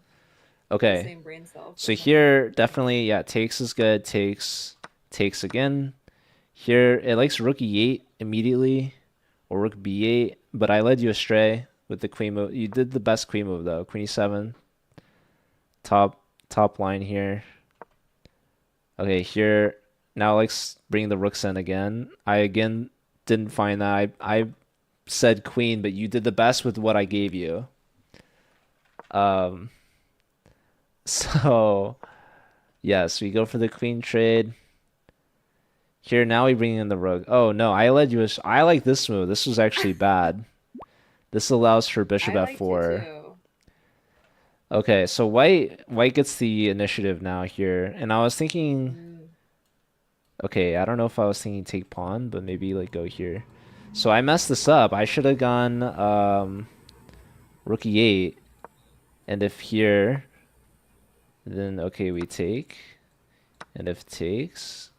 Okay. Same brain cells. So here, definitely, yeah, takes is good. Takes again. Here, it likes rook e8 immediately, or rook b8, but I led you astray with the queen move. You did the best queen move, though. Queen e7. Top line here. Okay, here, now it likes bringing the rooks in again. I, again, didn't find that. I said queen, but you did the best with what I gave you. So, yes, we go for the queen trade. Here, now we bring in the rook. Oh, no, I led you. I like this move. This was actually bad. This allows for bishop f4. Okay, so white gets the initiative now here. And I was thinking... Okay, I don't know if I was thinking take pawn, but maybe like go here. So I messed this up. I should have gone rook e8. And if here... Then, okay, we take. And if takes,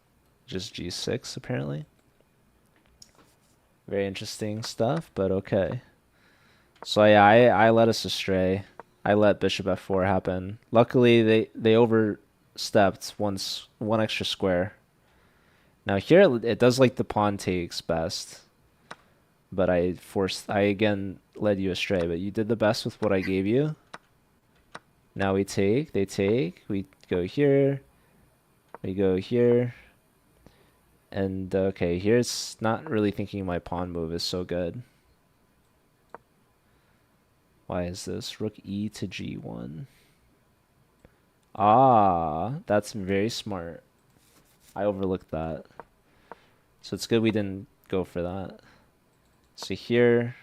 just g6, apparently. Very interesting stuff, but okay. So, yeah, I led us astray. I let bishop f4 happen. Luckily, they overstepped one extra square. Now, here, it does like the pawn takes best. But I again led you astray. But you did the best with what I gave you. Now we take, they take, we go here, we go here, and okay, here's not really thinking my pawn move is so good. Why is this? Rook e to g1. Ah, that's very smart. I overlooked that. So it's good we didn't go for that. So here...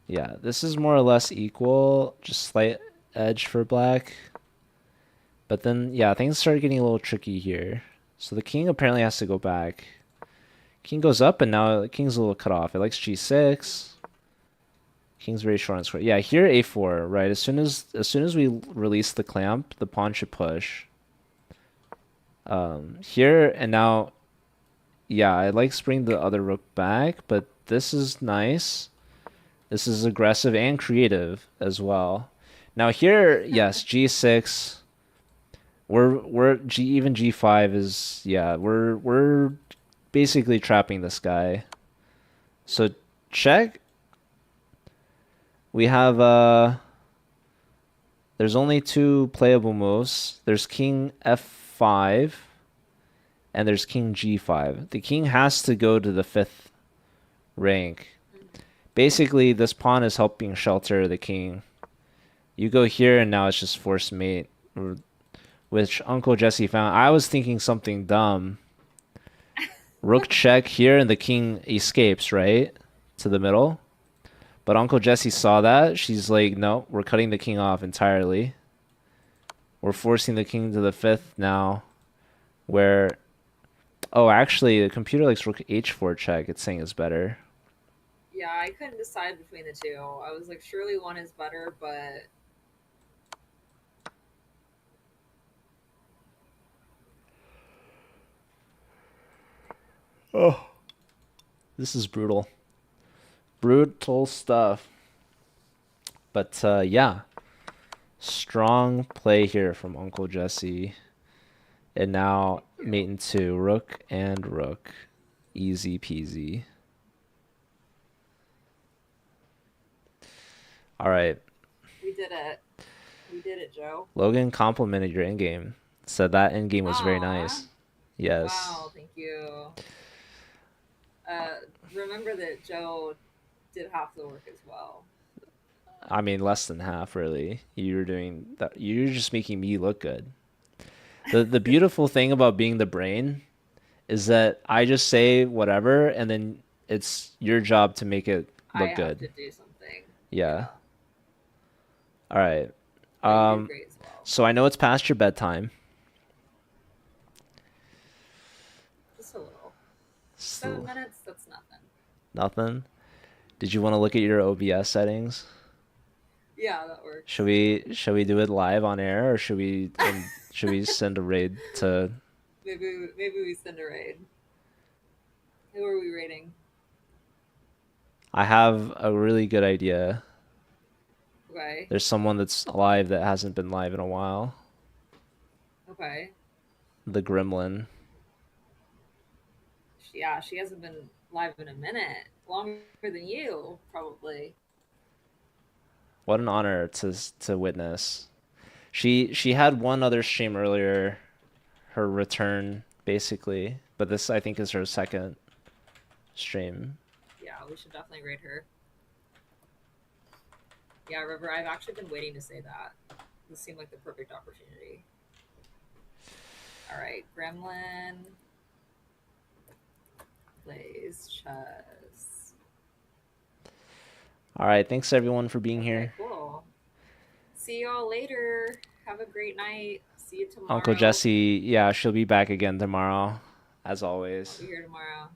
Yeah, this is more or less equal, just slight edge for black. But then, yeah, things start getting a little tricky here. So the king apparently has to go back. King goes up, and now the king's a little cut off. It likes g6. King's very short on square. Yeah, here a4, right? As soon as we release the clamp, the pawn should push. Here, and now, yeah, I like to bring the other rook back, but this is nice. This is aggressive and creative as well. Now here, yes, g6. Even g5 is, yeah, we're basically trapping this guy. So check. We have there's only two playable moves. There's king f5 and there's king g5. The king has to go to the 5th rank. Basically, this pawn is helping shelter the king. You go here, and now it's just forced mate, which Uncle Jesse found. I was thinking something dumb. Rook check here, and the king escapes, right? To the middle. But Uncle Jesse saw that. She's like, no, we're cutting the king off entirely. We're forcing the king to the 5th now, where Oh, actually, the computer likes rook h4 check. It's saying it's better. Yeah, I couldn't decide between the two. I was like, surely one is better, but Oh, this is brutal. Brutal stuff. But yeah, strong play here from Uncle Jesse. And now thank mate you. into rook and rook. Easy peasy. All right. We did it. We did it, Joe. Logan complimented your endgame. Said that endgame was very Aw. nice. Yes. Wow, thank you. Uh, remember that Joe did half the work as well. I mean, less than half, really. You were doing that. You're just making me look good. The beautiful thing about being the brain is that I just say whatever, and then it's your job to make it I look have good. to do something. Yeah. Yeah. All right. But you did Um, great as well. so I know it's past your bedtime. Just a little. Still 7 minutes, that's nothing. nothing. Did you want to look at your OBS settings? Yeah, that Should works. we do it live on air, or should we send a raid to? Maybe we send a raid. Who are we raiding? I have a really good idea. Okay. There's someone that's live that hasn't been live in a while. Okay. The Gremlin. Yeah, she hasn't been live in a minute. Longer than you, probably. What an honor to witness. She had one other stream earlier, her return basically, but this I think is her second stream. Yeah, we should definitely raid her. Yeah, River, I've actually been waiting to say that. This seemed like the perfect opportunity. All right, Gremlin plays chess. All right, thanks everyone for being Okay, here. cool. See y'all later. Have a great night. See you Uncle tomorrow. Jesse, yeah, she'll be back again tomorrow, as I'll always. be here tomorrow.